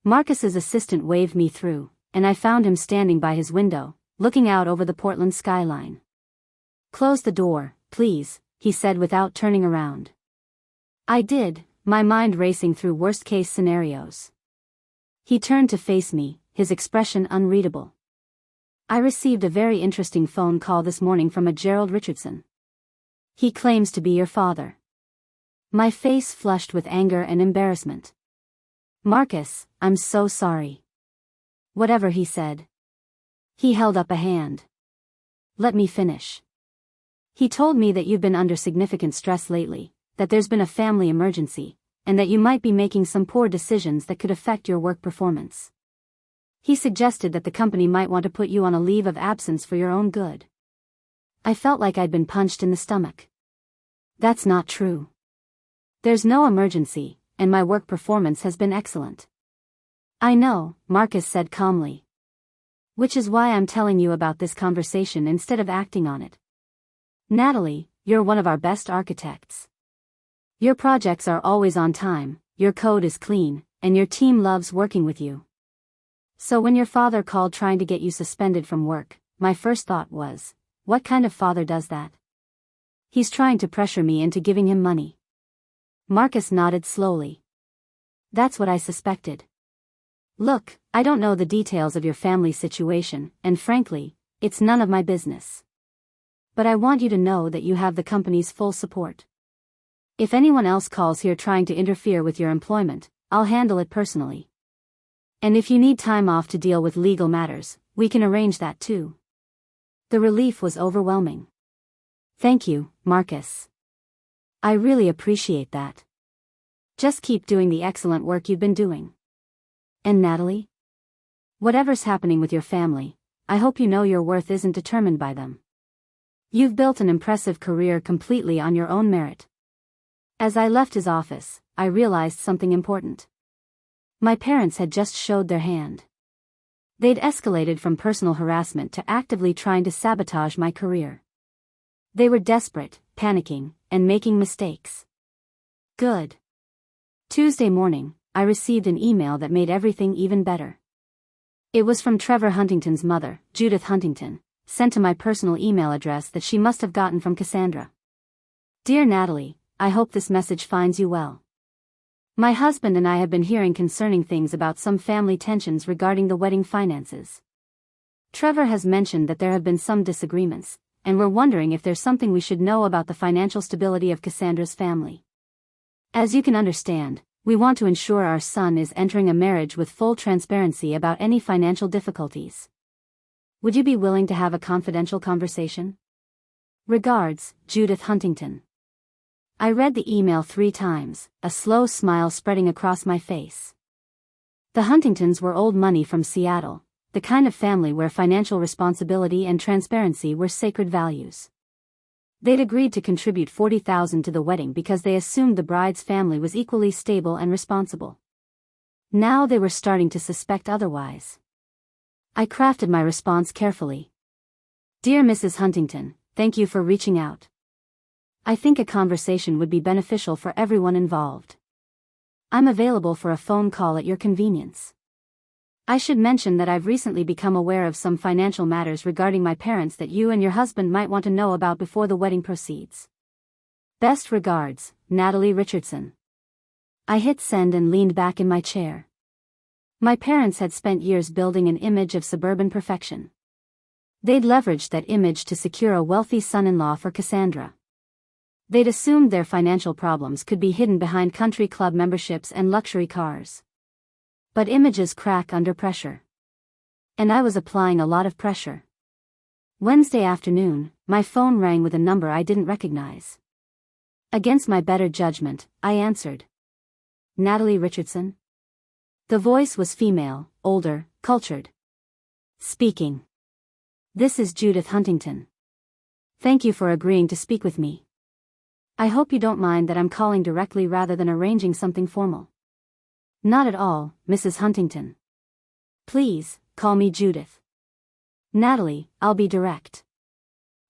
Speaker 1: Marcus's assistant waved me through, and I found him standing by his window, looking out over the Portland skyline. Close the door, please, he said without turning around. I did, my mind racing through worst-case scenarios. He turned to face me, his expression unreadable. I received a very interesting phone call this morning from a Gerald Richardson. He claims to be your father. My face flushed with anger and embarrassment. Marcus, I'm so sorry. Whatever he said. He held up a hand. Let me finish. He told me that you've been under significant stress lately, that there's been a family emergency, and that you might be making some poor decisions that could affect your work performance. He suggested that the company might want to put you on a leave of absence for your own good. I felt like I'd been punched in the stomach. That's not true. There's no emergency, and my work performance has been excellent. I know, Marcus said calmly. Which is why I'm telling you about this conversation instead of acting on it. Natalie, you're one of our best architects. Your projects are always on time, your code is clean, and your team loves working with you. So when your father called trying to get you suspended from work, my first thought was, what kind of father does that? He's trying to pressure me into giving him money. Marcus nodded slowly. That's what I suspected. Look, I don't know the details of your family situation, and frankly, it's none of my business. But I want you to know that you have the company's full support. If anyone else calls here trying to interfere with your employment, I'll handle it personally. And if you need time off to deal with legal matters, we can arrange that too. The relief was overwhelming. Thank you, Marcus. I really appreciate that. Just keep doing the excellent work you've been doing. And Natalie? Whatever's happening with your family, I hope you know your worth isn't determined by them. You've built an impressive career completely on your own merit. As I left his office, I realized something important. My parents had just showed their hand. They'd escalated from personal harassment to actively trying to sabotage my career. They were desperate, panicking, and making mistakes. Good. Tuesday morning, I received an email that made everything even better. It was from Trevor Huntington's mother, Judith Huntington, sent to my personal email address that she must have gotten from Cassandra. Dear Natalie, I hope this message finds you well. My husband and I have been hearing concerning things about some family tensions regarding the wedding finances. Trevor has mentioned that there have been some disagreements, and we're wondering if there's something we should know about the financial stability of Cassandra's family. As you can understand, we want to ensure our son is entering a marriage with full transparency about any financial difficulties. Would you be willing to have a confidential conversation? Regards, Judith Huntington. I read the email 3 times, a slow smile spreading across my face. The Huntingtons were old money from Seattle, the kind of family where financial responsibility and transparency were sacred values. They'd agreed to contribute $40,000 to the wedding because they assumed the bride's family was equally stable and responsible. Now they were starting to suspect otherwise. I crafted my response carefully. Dear Mrs. Huntington, thank you for reaching out. I think a conversation would be beneficial for everyone involved. I'm available for a phone call at your convenience. I should mention that I've recently become aware of some financial matters regarding my parents that you and your husband might want to know about before the wedding proceeds. Best regards, Natalie Richardson. I hit send and leaned back in my chair. My parents had spent years building an image of suburban perfection. They'd leveraged that image to secure a wealthy son-in-law for Cassandra. They'd assumed their financial problems could be hidden behind country club memberships and luxury cars. But images crack under pressure. And I was applying a lot of pressure. Wednesday afternoon, my phone rang with a number I didn't recognize. Against my better judgment, I answered. Natalie Richardson? The voice was female, older, cultured. Speaking. This is Judith Huntington. Thank you for agreeing to speak with me. I hope you don't mind that I'm calling directly rather than arranging something formal. Not at all, Mrs. Huntington. Please, call me Judith. Natalie, I'll be direct.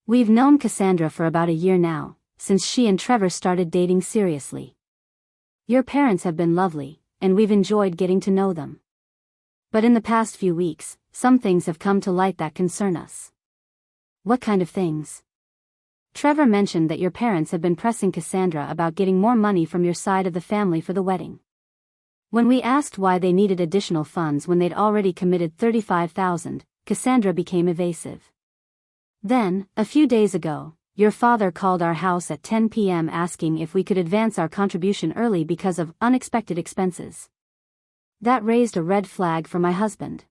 Speaker 1: We've known Cassandra for about a year now, since she and Trevor started dating seriously. Your parents have been lovely, and we've enjoyed getting to know them. But in the past few weeks, some things have come to light that concern us. What kind of things? Trevor mentioned that your parents have been pressing Cassandra about getting more money from your side of the family for the wedding. When we asked why they needed additional funds when they'd already committed $35,000, Cassandra became evasive. Then, a few days ago, your father called our house at 10 p.m. asking if we could advance our contribution early because of unexpected expenses. That raised a red flag for my husband.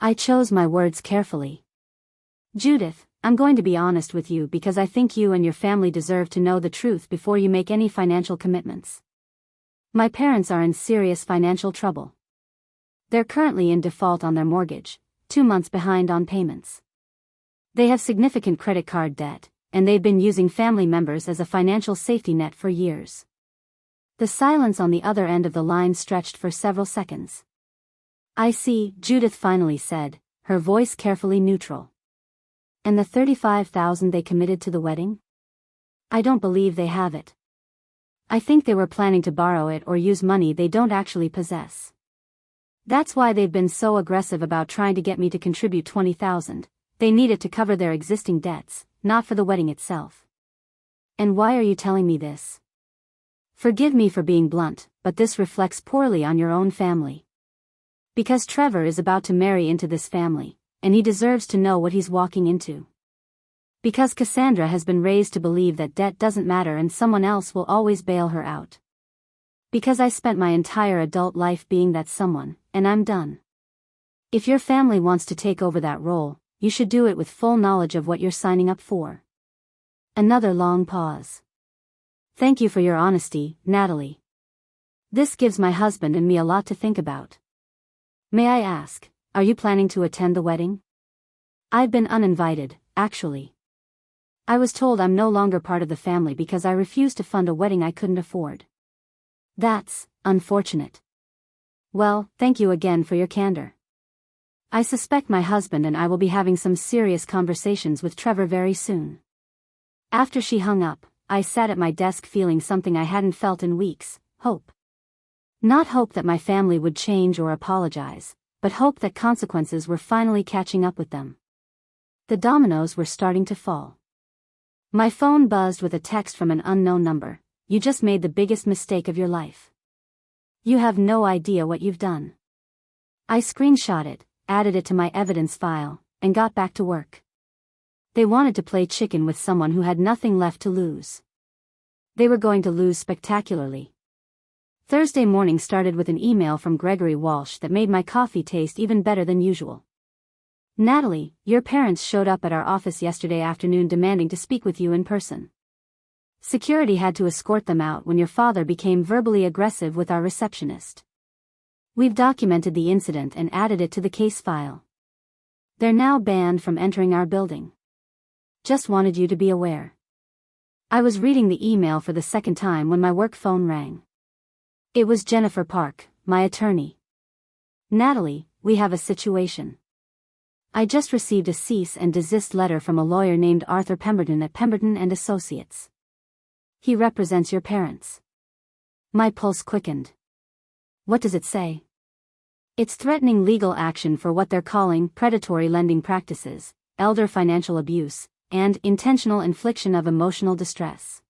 Speaker 1: I chose my words carefully. Judith, I'm going to be honest with you because I think you and your family deserve to know the truth before you make any financial commitments. My parents are in serious financial trouble. They're currently in default on their mortgage, 2 months behind on payments. They have significant credit card debt, and they've been using family members as a financial safety net for years. The silence on the other end of the line stretched for several seconds. I see, Judith finally said, her voice carefully neutral. And the $35,000 they committed to the wedding? I don't believe they have it. I think they were planning to borrow it or use money they don't actually possess. That's why they've been so aggressive about trying to get me to contribute $20,000. They need it to cover their existing debts, not for the wedding itself. And why are you telling me this? Forgive me for being blunt, but this reflects poorly on your own family. Because Trevor is about to marry into this family, and he deserves to know what he's walking into. Because Cassandra has been raised to believe that debt doesn't matter and someone else will always bail her out. Because I spent my entire adult life being that someone, and I'm done. If your family wants to take over that role, you should do it with full knowledge of what you're signing up for. Another long pause. Thank you for your honesty, Natalie. This gives my husband and me a lot to think about. May I ask, are you planning to attend the wedding? I've been uninvited, actually. I was told I'm no longer part of the family because I refused to fund a wedding I couldn't afford. That's unfortunate. Well, thank you again for your candor. I suspect my husband and I will be having some serious conversations with Trevor very soon. After she hung up, I sat at my desk feeling something I hadn't felt in weeks, hope. Not hope that my family would change or apologize, but hope that consequences were finally catching up with them. The dominoes were starting to fall. My phone buzzed with a text from an unknown number. You just made the biggest mistake of your life. You have no idea what you've done. I screenshot it, added it to my evidence file, and got back to work. They wanted to play chicken with someone who had nothing left to lose. They were going to lose spectacularly. Thursday morning started with an email from Gregory Walsh that made my coffee taste even better than usual. Natalie, your parents showed up at our office yesterday afternoon demanding to speak with you in person. Security had to escort them out when your father became verbally aggressive with our receptionist. We've documented the incident and added it to the case file. They're now banned from entering our building. Just wanted you to be aware. I was reading the email for the second time when my work phone rang. It was Jennifer Park, my attorney. Natalie, we have a situation. I just received a cease and desist letter from a lawyer named Arthur Pemberton at Pemberton and Associates. He represents your parents. My pulse quickened. What does it say? It's threatening legal action for what they're calling predatory lending practices, elder financial abuse, and intentional infliction of emotional distress.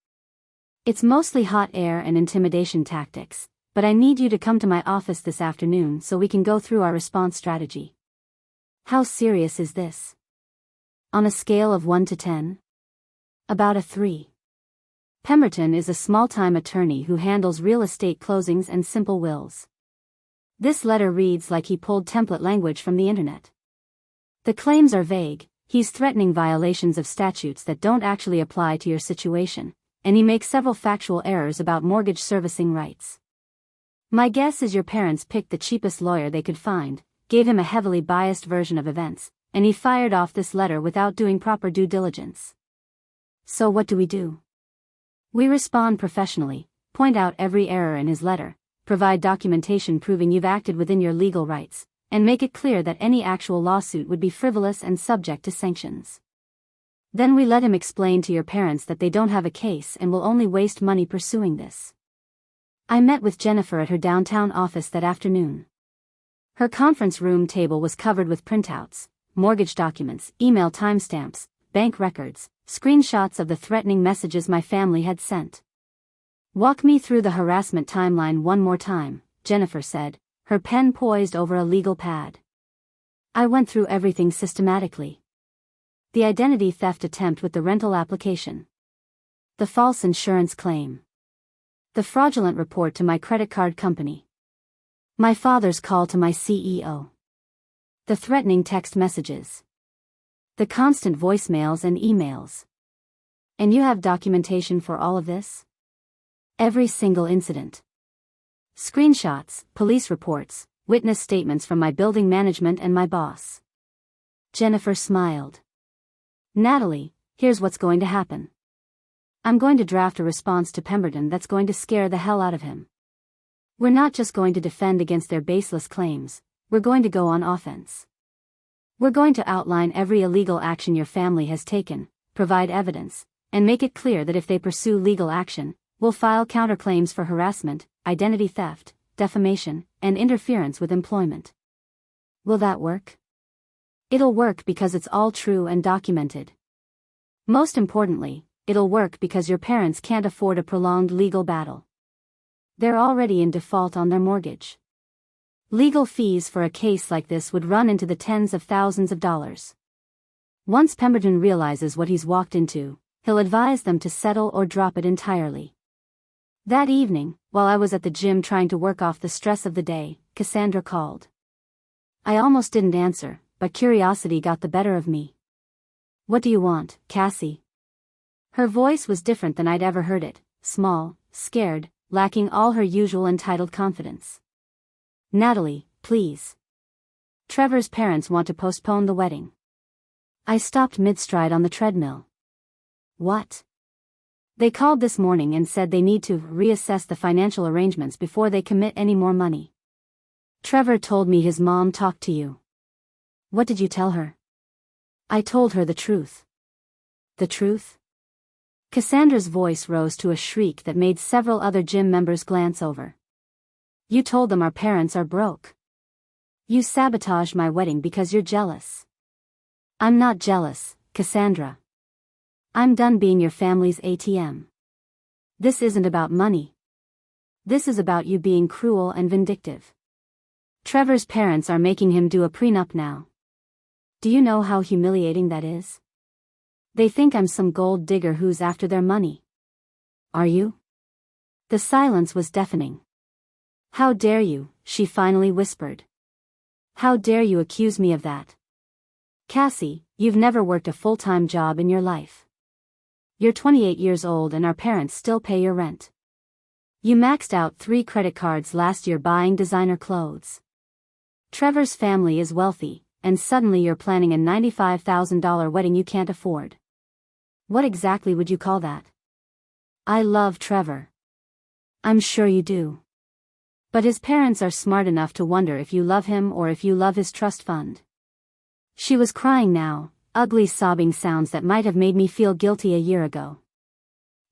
Speaker 1: It's mostly hot air and intimidation tactics, but I need you to come to my office this afternoon so we can go through our response strategy. How serious is this? On a scale of 1 to 10? About a 3. Pemberton is a small-time attorney who handles real estate closings and simple wills. This letter reads like he pulled template language from the internet. The claims are vague, he's threatening violations of statutes that don't actually apply to your situation, and he makes several factual errors about mortgage servicing rights. My guess is your parents picked the cheapest lawyer they could find, gave him a heavily biased version of events, and he fired off this letter without doing proper due diligence. So what do? We respond professionally, point out every error in his letter, provide documentation proving you've acted within your legal rights, and make it clear that any actual lawsuit would be frivolous and subject to sanctions. Then we let him explain to your parents that they don't have a case and will only waste money pursuing this. I met with Jennifer at her downtown office that afternoon. Her conference room table was covered with printouts, mortgage documents, email timestamps, bank records, screenshots of the threatening messages my family had sent. "Walk me through the harassment timeline one more time," Jennifer said, her pen poised over a legal pad. I went through everything systematically. The identity theft attempt with the rental application. The false insurance claim. The fraudulent report to my credit card company. My father's call to my CEO. The threatening text messages. The constant voicemails and emails. And you have documentation for all of this? Every single incident. Screenshots, police reports, witness statements from my building management and my boss. Jennifer smiled. "Natalie, here's what's going to happen. I'm going to draft a response to Pemberton that's going to scare the hell out of him. We're not just going to defend against their baseless claims, we're going to go on offense. We're going to outline every illegal action your family has taken, provide evidence, and make it clear that if they pursue legal action, we'll file counterclaims for harassment, identity theft, defamation, and interference with employment." Will that work? It'll work because it's all true and documented. Most importantly, it'll work because your parents can't afford a prolonged legal battle. They're already in default on their mortgage. Legal fees for a case like this would run into the tens of thousands of dollars. Once Pemberton realizes what he's walked into, he'll advise them to settle or drop it entirely. That evening, while I was at the gym trying to work off the stress of the day, Cassandra called. I almost didn't answer, but curiosity got the better of me. "What do you want, Cassie?" Her voice was different than I'd ever heard it, small, scared, lacking all her usual entitled confidence. "Natalie, please. Trevor's parents want to postpone the wedding." I stopped mid-stride on the treadmill. "What?" "They called this morning and said they need to reassess the financial arrangements before they commit any more money. Trevor told me his mom talked to you." "What did you tell her?" "I told her the truth." "The truth?" Cassandra's voice rose to a shriek that made several other gym members glance over. "You told them our parents are broke. You sabotaged my wedding because you're jealous." "I'm not jealous, Cassandra. I'm done being your family's ATM. This isn't about money. This is about you being cruel and vindictive. Trevor's parents are making him do a prenup now. Do you know how humiliating that is? They think I'm some gold digger who's after their money. Are you?" The silence was deafening. "How dare you," she finally whispered. "How dare you accuse me of that? Cassie, you've never worked a full-time job in your life. You're 28 years old and our parents still pay your rent. You maxed out 3 credit cards last year buying designer clothes. Trevor's family is wealthy, and suddenly you're planning a $95,000 wedding you can't afford. What exactly would you call that?" "I love Trevor." "I'm sure you do. But his parents are smart enough to wonder if you love him or if you love his trust fund." She was crying now, ugly sobbing sounds that might have made me feel guilty a year ago.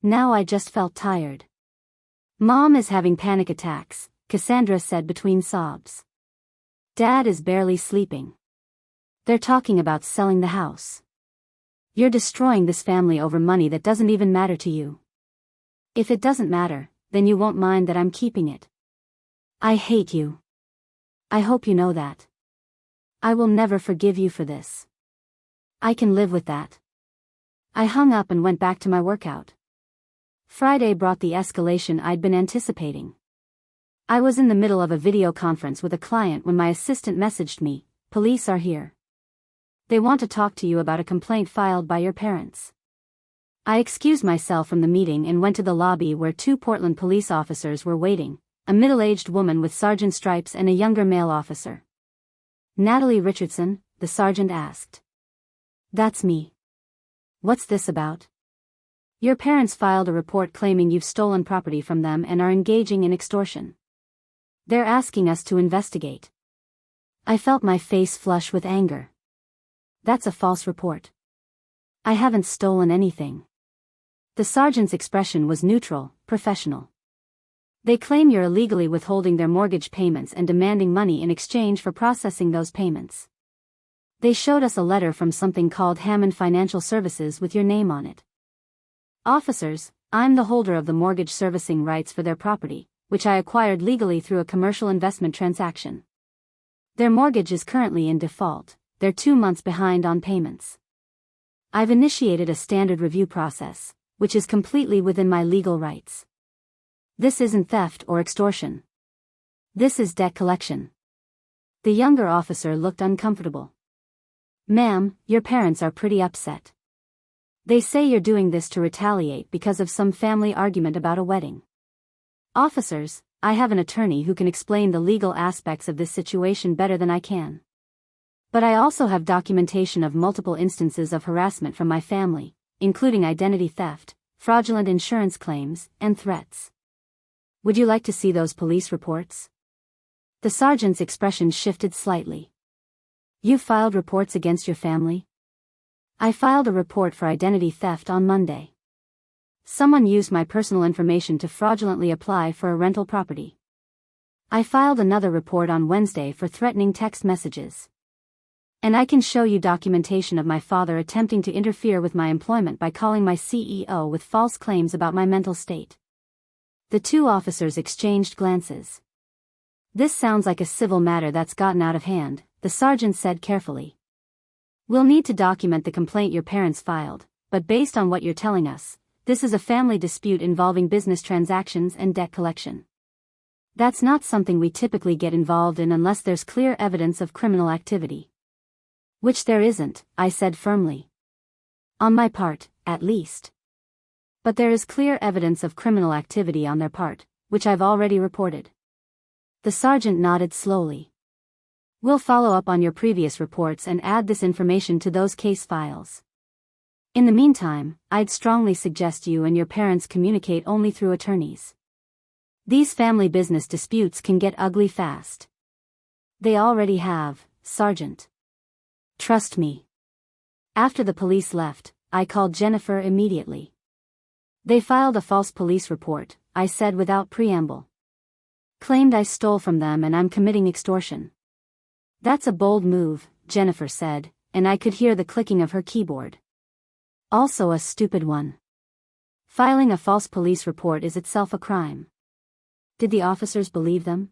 Speaker 1: Now I just felt tired. "Mom is having panic attacks," Cassandra said between sobs. "Dad is barely sleeping. They're talking about selling the house. You're destroying this family over money that doesn't even matter to you. If it doesn't matter, then you won't mind that I'm keeping it. I hate you. I hope you know that. I will never forgive you for this. I can live with that." I hung up and went back to my workout. Friday brought the escalation I'd been anticipating. I was in the middle of a video conference with a client when my assistant messaged me, "Police are here. They want to talk to you about a complaint filed by your parents." I excused myself from the meeting and went to the lobby where 2 Portland police officers were waiting, a middle-aged woman with sergeant stripes and a younger male officer. Natalie Richardson, the sergeant asked. That's me. What's this about? Your parents filed a report claiming you've stolen property from them and are engaging in extortion. They're asking us to investigate. I felt my face flush with anger. That's a false report. I haven't stolen anything. The sergeant's expression was neutral, professional. They claim you're illegally withholding their mortgage payments and demanding money in exchange for processing those payments. They showed us a letter from something called Hammond Financial Services with your name on it. Officers, I'm the holder of the mortgage servicing rights for their property, which I acquired legally through a commercial investment transaction. Their mortgage is currently in default, they're 2 months behind on payments. I've initiated a standard review process, which is completely within my legal rights. This isn't theft or extortion. This is debt collection. The younger officer looked uncomfortable. Ma'am, your parents are pretty upset. They say you're doing this to retaliate because of some family argument about a wedding. Officers, I have an attorney who can explain the legal aspects of this situation better than I can. But I also have documentation of multiple instances of harassment from my family, including identity theft, fraudulent insurance claims, and threats. Would you like to see those police reports? The sergeant's expression shifted slightly. You filed reports against your family? I filed a report for identity theft on Monday. Someone used my personal information to fraudulently apply for a rental property. I filed another report on Wednesday for threatening text messages. And I can show you documentation of my father attempting to interfere with my employment by calling my CEO with false claims about my mental state. The two officers exchanged glances. This sounds like a civil matter that's gotten out of hand, the sergeant said carefully. We'll need to document the complaint your parents filed, but based on what you're telling us, this is a family dispute involving business transactions and debt collection. That's not something we typically get involved in unless there's clear evidence of criminal activity. Which there isn't, I said firmly. On my part, at least. But there is clear evidence of criminal activity on their part, which I've already reported. The sergeant nodded slowly. We'll follow up on your previous reports and add this information to those case files. In the meantime, I'd strongly suggest you and your parents communicate only through attorneys. These family business disputes can get ugly fast. They already have, Sergeant. Trust me. After the police left, I called Jennifer immediately. They filed a false police report, I said without preamble. Claimed I stole from them and I'm committing extortion. That's a bold move, Jennifer said, and I could hear the clicking of her keyboard. Also a stupid one. Filing a false police report is itself a crime. Did the officers believe them?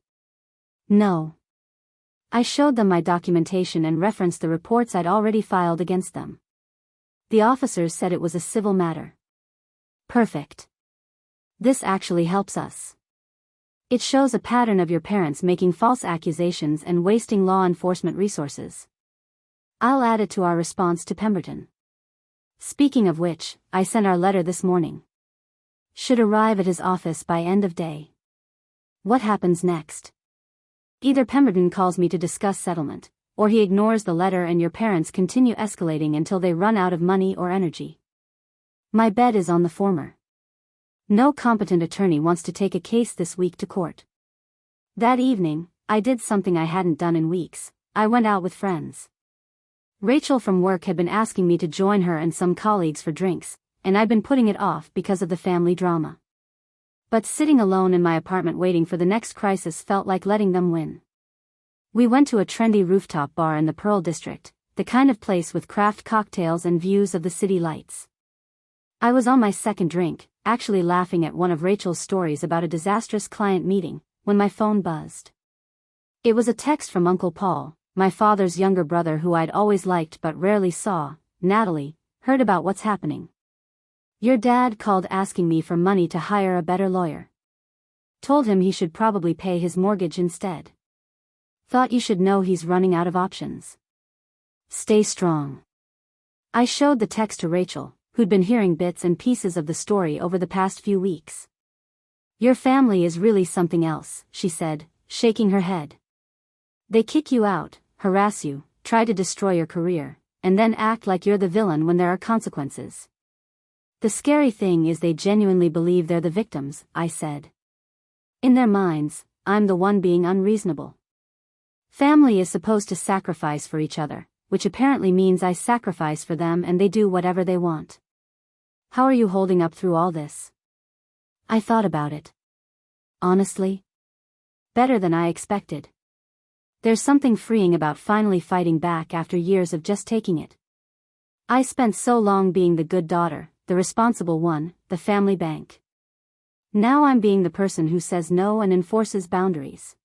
Speaker 1: No. I showed them my documentation and referenced the reports I'd already filed against them. The officers said it was a civil matter. Perfect. This actually helps us. It shows a pattern of your parents making false accusations and wasting law enforcement resources. I'll add it to our response to Pemberton. Speaking of which, I sent our letter this morning. Should arrive at his office by end of day. What happens next? Either Pemberton calls me to discuss settlement, or he ignores the letter and your parents continue escalating until they run out of money or energy. My bet is on the former. No competent attorney wants to take a case this week to court. That evening, I did something I hadn't done in weeks. I went out with friends. Rachel from work had been asking me to join her and some colleagues for drinks, and I'd been putting it off because of the family drama. But sitting alone in my apartment waiting for the next crisis felt like letting them win. We went to a trendy rooftop bar in the Pearl District, the kind of place with craft cocktails and views of the city lights. I was on my second drink, actually laughing at one of Rachel's stories about a disastrous client meeting, when my phone buzzed. It was a text from Uncle Paul, my father's younger brother who I'd always liked but rarely saw. Natalie, heard about what's happening. Your dad called asking me for money to hire a better lawyer. Told him he should probably pay his mortgage instead. Thought you should know he's running out of options. Stay strong. I showed the text to Rachel, who'd been hearing bits and pieces of the story over the past few weeks. Your family is really something else, she said, shaking her head. They kick you out, harass you, try to destroy your career, and then act like you're the villain when there are consequences. The scary thing is they genuinely believe they're the victims, I said. In their minds, I'm the one being unreasonable. Family is supposed to sacrifice for each other, which apparently means I sacrifice for them and they do whatever they want. How are you holding up through all this? I thought about it. Honestly, better than I expected. There's something freeing about finally fighting back after years of just taking it. I spent so long being the good daughter, the responsible one, the family bank. Now I'm being the person who says no and enforces boundaries.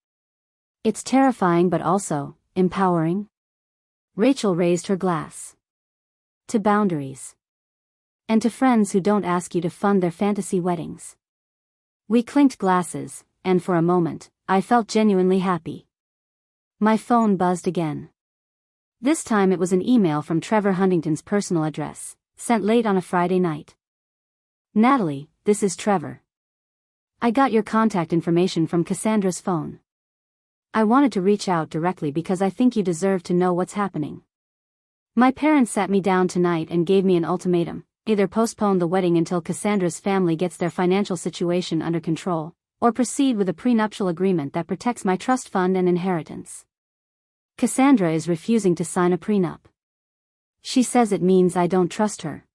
Speaker 1: It's terrifying but also empowering. Rachel raised her glass. To boundaries. And to friends who don't ask you to fund their fantasy weddings. We clinked glasses, and for a moment, I felt genuinely happy. My phone buzzed again. This time it was an email from Trevor Huntington's personal address, sent late on a Friday night. Natalie, this is Trevor. I got your contact information from Cassandra's phone. I wanted to reach out directly because I think you deserve to know what's happening. My parents sat me down tonight and gave me an ultimatum: either postpone the wedding until Cassandra's family gets their financial situation under control, or proceed with a prenuptial agreement that protects my trust fund and inheritance. Cassandra is refusing to sign a prenup. She says it means I don't trust her.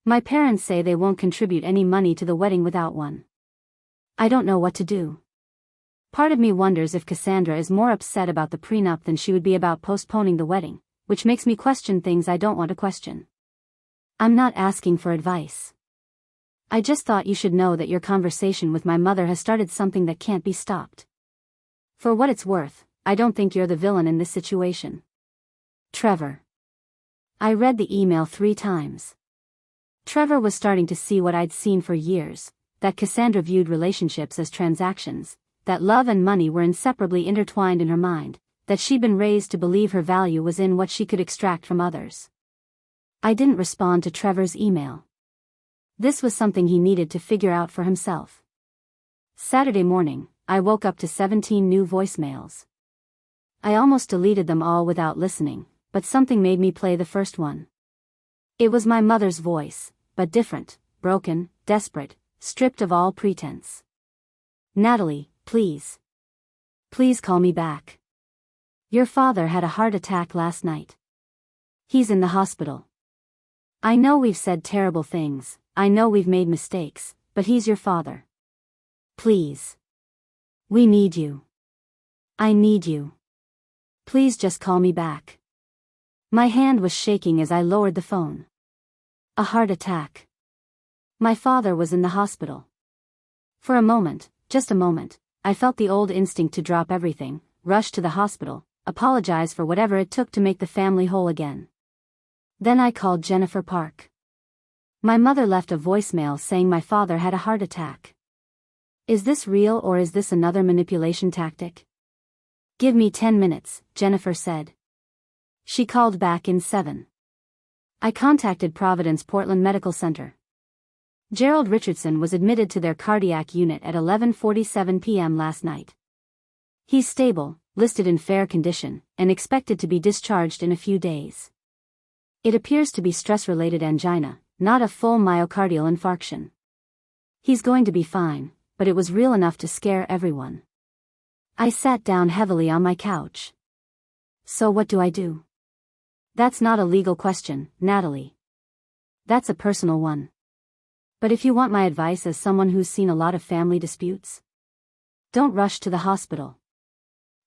Speaker 1: My parents say they won't contribute any money to the wedding without one. I don't know what to do. Part of me wonders if Cassandra is more upset about the prenup than she would be about postponing the wedding, which makes me question things I don't want to question. I'm not asking for advice. I just thought you should know that your conversation with my mother has started something that can't be stopped. For what it's worth, I don't think you're the villain in this situation. Trevor. I read the email 3 times. Trevor was starting to see what I'd seen for years, that Cassandra viewed relationships as transactions, that love and money were inseparably intertwined in her mind, that she'd been raised to believe her value was in what she could extract from others. I didn't respond to Trevor's email. This was something he needed to figure out for himself. Saturday morning, I woke up to 17 new voicemails. I almost deleted them all without listening, but something made me play the first one. It was my mother's voice, but different, broken, desperate, stripped of all pretense. Natalie, please. Please call me back. Your father had a heart attack last night. He's in the hospital. I know we've said terrible things, I know we've made mistakes, but he's your father. Please. We need you. I need you. Please just call me back. My hand was shaking as I lowered the phone. A heart attack. My father was in the hospital. For a moment, just a moment, I felt the old instinct to drop everything, rush to the hospital, apologize for whatever it took to make the family whole again. Then I called Jennifer Park. My mother left a voicemail saying my father had a heart attack. Is this real or is this another manipulation tactic? Give me 10 minutes, Jennifer said. She called back in 7. I contacted Providence Portland Medical Center. Gerald Richardson was admitted to their cardiac unit at 11:47 p.m. last night. He's stable, listed in fair condition, and expected to be discharged in a few days. It appears to be stress-related angina, not a full myocardial infarction. He's going to be fine, but it was real enough to scare everyone. I sat down heavily on my couch. So what do I do? That's not a legal question, Natalie. That's a personal one. But if you want my advice as someone who's seen a lot of family disputes, don't rush to the hospital.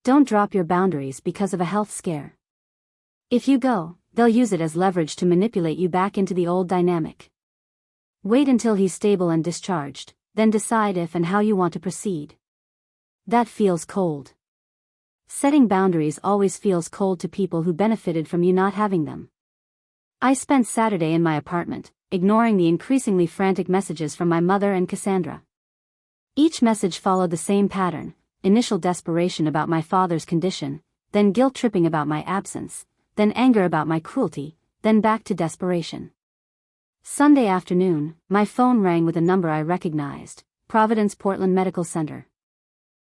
Speaker 1: Don't drop your boundaries because of a health scare. If you go, they'll use it as leverage to manipulate you back into the old dynamic. Wait until he's stable and discharged, then decide if and how you want to proceed. That feels cold. Setting boundaries always feels cold to people who benefited from you not having them. I spent Saturday in my apartment, ignoring the increasingly frantic messages from my mother and Cassandra. Each message followed the same pattern: initial desperation about my father's condition, then guilt-tripping about my absence, then anger about my cruelty, then back to desperation. Sunday afternoon, my phone rang with a number I recognized, Providence Portland Medical Center.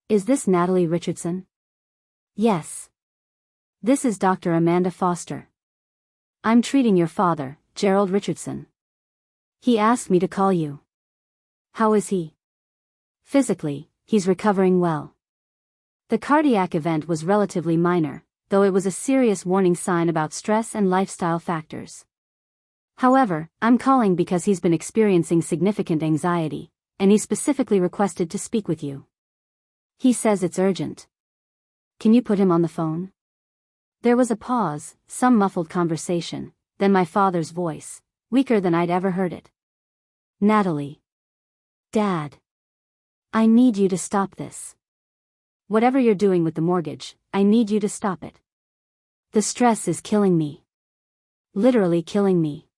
Speaker 1: Is this Natalie Richardson? Yes. This is Dr. Amanda Foster. I'm treating your father, Gerald Richardson. He asked me to call you. How is he? Physically, he's recovering well. The cardiac event was relatively minor, though it was a serious warning sign about stress and lifestyle factors. However, I'm calling because he's been experiencing significant anxiety, and he specifically requested to speak with you. He says it's urgent. Can you put him on the phone? There was a pause, some muffled conversation, then my father's voice, weaker than I'd ever heard it. Natalie. Dad. I need you to stop this. Whatever you're doing with the mortgage, I need you to stop it. The stress is killing me. Literally killing me.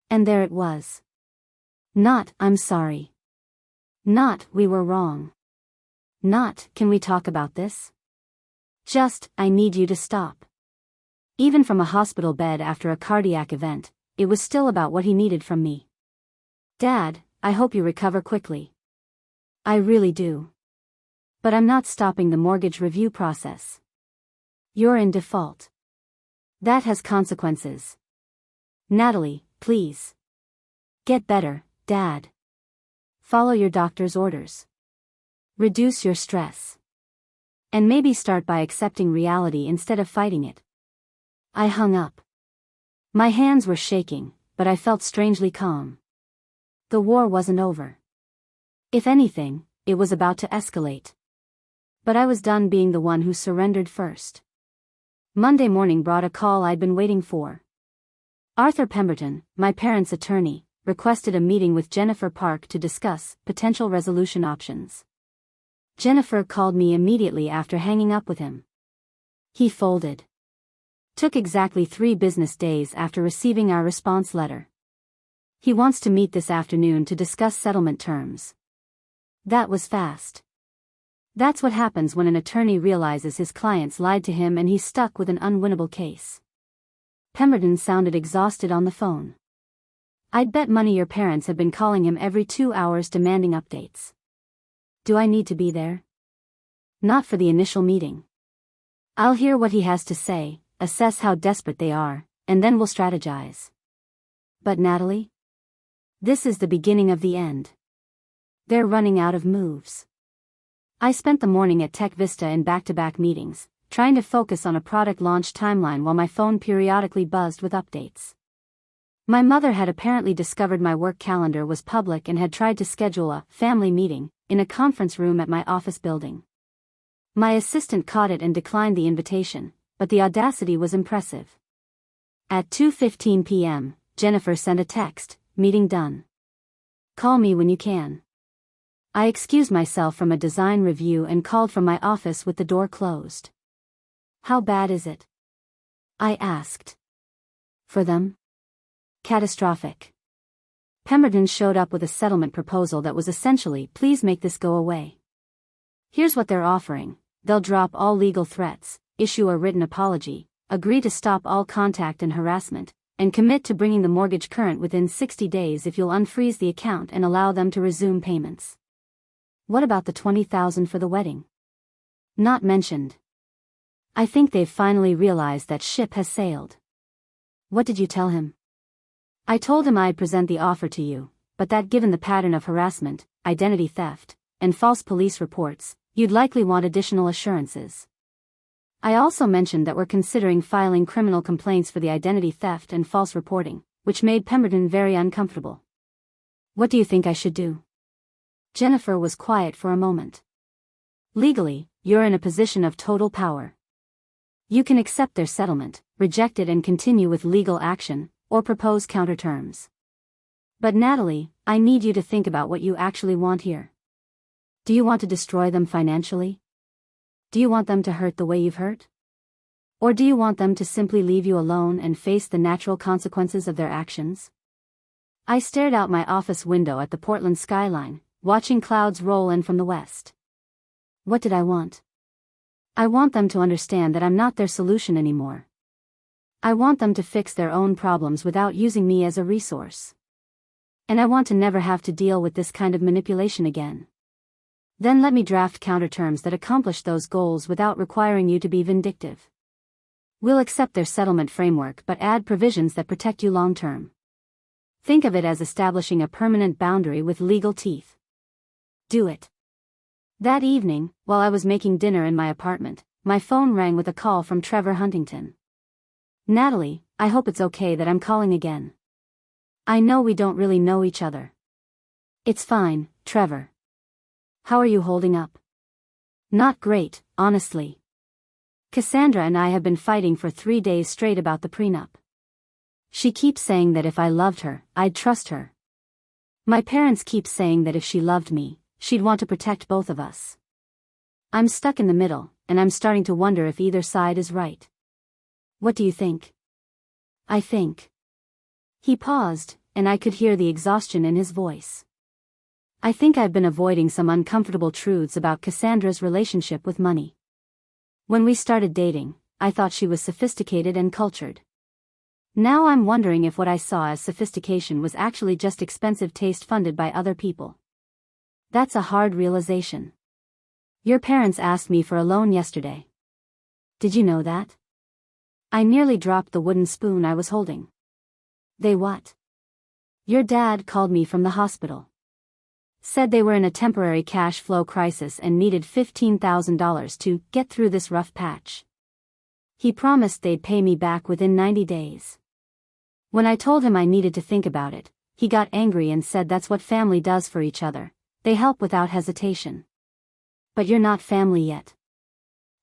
Speaker 1: And there it was. Not, I'm sorry. Not, we were wrong. Not, can we talk about this? Just, I need you to stop. Even from a hospital bed after a cardiac event, it was still about what he needed from me. Dad, I hope you recover quickly. I really do. But I'm not stopping the mortgage review process. You're in default. That has consequences. Natalie, please. Get better, Dad. Follow your doctor's orders. Reduce your stress. And maybe start by accepting reality instead of fighting it. I hung up. My hands were shaking, but I felt strangely calm. The war wasn't over. If anything, it was about to escalate. But I was done being the one who surrendered first. Monday morning brought a call I'd been waiting for. Arthur Pemberton, my parents' attorney, requested a meeting with Jennifer Park to discuss potential resolution options. Jennifer called me immediately after hanging up with him. He folded. Took exactly 3 business days after receiving our response letter. He wants to meet this afternoon to discuss settlement terms. That was fast. That's what happens when an attorney realizes his clients lied to him and he's stuck with an unwinnable case. Pemberton sounded exhausted on the phone. I'd bet money your parents have been calling him every 2 hours demanding updates. Do I need to be there? Not for the initial meeting. I'll hear what he has to say, assess how desperate they are, and then we'll strategize. But Natalie? This is the beginning of the end. They're running out of moves. I spent the morning at Tech Vista in back-to-back meetings, trying to focus on a product launch timeline while my phone periodically buzzed with updates. My mother had apparently discovered my work calendar was public and had tried to schedule a family meeting in a conference room at my office building. My assistant caught it and declined the invitation, but the audacity was impressive. At 2:15 p.m., Jennifer sent a text, "Meeting done. Call me when you can." I excused myself from a design review and called from my office with the door closed. How bad is it? I asked. For them? Catastrophic. Pemberton showed up with a settlement proposal that was essentially, please make this go away. Here's what they're offering. They'll drop all legal threats, issue a written apology, agree to stop all contact and harassment, and commit to bringing the mortgage current within 60 days if you'll unfreeze the account and allow them to resume payments. What about the $20,000 for the wedding? Not mentioned. I think they've finally realized that ship has sailed. What did you tell him? I told him I'd present the offer to you, but that given the pattern of harassment, identity theft, and false police reports, you'd likely want additional assurances. I also mentioned that we're considering filing criminal complaints for the identity theft and false reporting, which made Pemberton very uncomfortable. What do you think I should do? Jennifer was quiet for a moment. Legally, you're in a position of total power. You can accept their settlement, reject it and continue with legal action, or propose counterterms. But Natalie, I need you to think about what you actually want here. Do you want to destroy them financially? Do you want them to hurt the way you've hurt? Or do you want them to simply leave you alone and face the natural consequences of their actions? I stared out my office window at the Portland skyline, watching clouds roll in from the west. What did I want? I want them to understand that I'm not their solution anymore. I want them to fix their own problems without using me as a resource. And I want to never have to deal with this kind of manipulation again. Then let me draft counterterms that accomplish those goals without requiring you to be vindictive. We'll accept their settlement framework but add provisions that protect you long-term. Think of it as establishing a permanent boundary with legal teeth. Do it. That evening, while I was making dinner in my apartment, my phone rang with a call from Trevor Huntington. Natalie, I hope it's okay that I'm calling again. I know we don't really know each other. It's fine, Trevor. How are you holding up? Not great, honestly. Cassandra and I have been fighting for 3 days straight about the prenup. She keeps saying that if I loved her, I'd trust her. My parents keep saying that if she loved me, she'd want to protect both of us. I'm stuck in the middle, and I'm starting to wonder if either side is right. What do you think? I think. He paused, and I could hear the exhaustion in his voice. I think I've been avoiding some uncomfortable truths about Cassandra's relationship with money. When we started dating, I thought she was sophisticated and cultured. Now I'm wondering if what I saw as sophistication was actually just expensive taste funded by other people. That's a hard realization. Your parents asked me for a loan yesterday. Did you know that? I nearly dropped the wooden spoon I was holding. They what? Your dad called me from the hospital. Said they were in a temporary cash flow crisis and needed $15,000 to get through this rough patch. He promised they'd pay me back within 90 days. When I told him I needed to think about it, he got angry and said that's what family does for each other. They help without hesitation. But you're not family yet.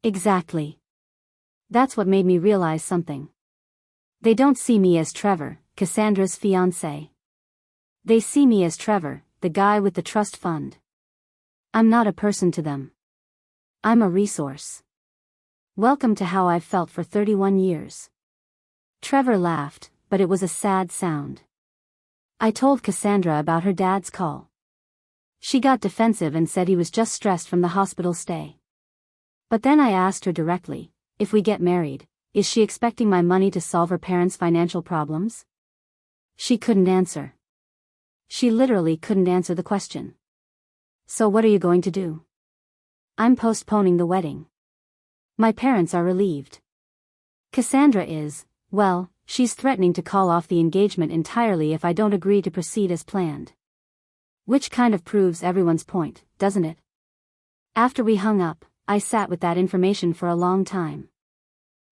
Speaker 1: Exactly. That's what made me realize something. They don't see me as Trevor, Cassandra's fiancé. They see me as Trevor, the guy with the trust fund. I'm not a person to them. I'm a resource. Welcome to how I've felt for 31 years. Trevor laughed, but it was a sad sound. I told Cassandra about her dad's call. She got defensive and said he was just stressed from the hospital stay. But then I asked her directly, if we get married, is she expecting my money to solve her parents' financial problems? She couldn't answer. She literally couldn't answer the question. So what are you going to do? I'm postponing the wedding. My parents are relieved. Cassandra is, well, she's threatening to call off the engagement entirely if I don't agree to proceed as planned. Which kind of proves everyone's point, doesn't it? After we hung up, I sat with that information for a long time.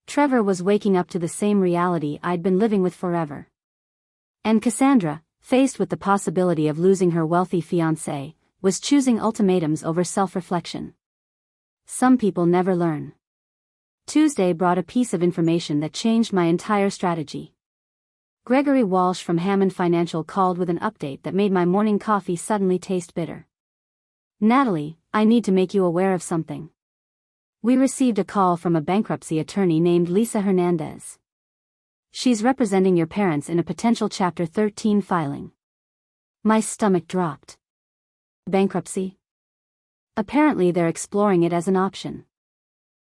Speaker 1: Trevor was waking up to the same reality I'd been living with forever. And Cassandra, faced with the possibility of losing her wealthy fiancé, was choosing ultimatums over self-reflection. Some people never learn. Tuesday brought a piece of information that changed my entire strategy. Gregory Walsh from Hammond Financial called with an update that made my morning coffee suddenly taste bitter. Natalie, I need to make you aware of something. We received a call from a bankruptcy attorney named Lisa Hernandez. She's representing your parents in a potential Chapter 13 filing. My stomach dropped. Bankruptcy? Apparently they're exploring it as an option.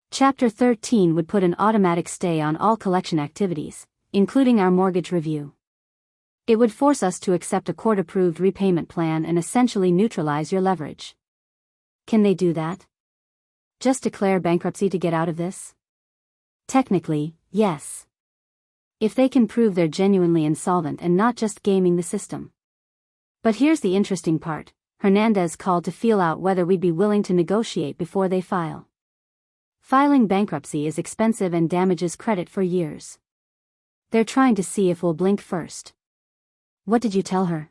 Speaker 1: Chapter 13 would put an automatic stay on all collection activities, including our mortgage review. It would force us to accept a court-approved repayment plan and essentially neutralize your leverage. Can they do that? Just declare bankruptcy to get out of this? Technically, yes. If they can prove they're genuinely insolvent and not just gaming the system. But here's the interesting part, Hernandez called to feel out whether we'd be willing to negotiate before they file. Filing bankruptcy is expensive and damages credit for years. They're trying to see if we'll blink first. What did you tell her?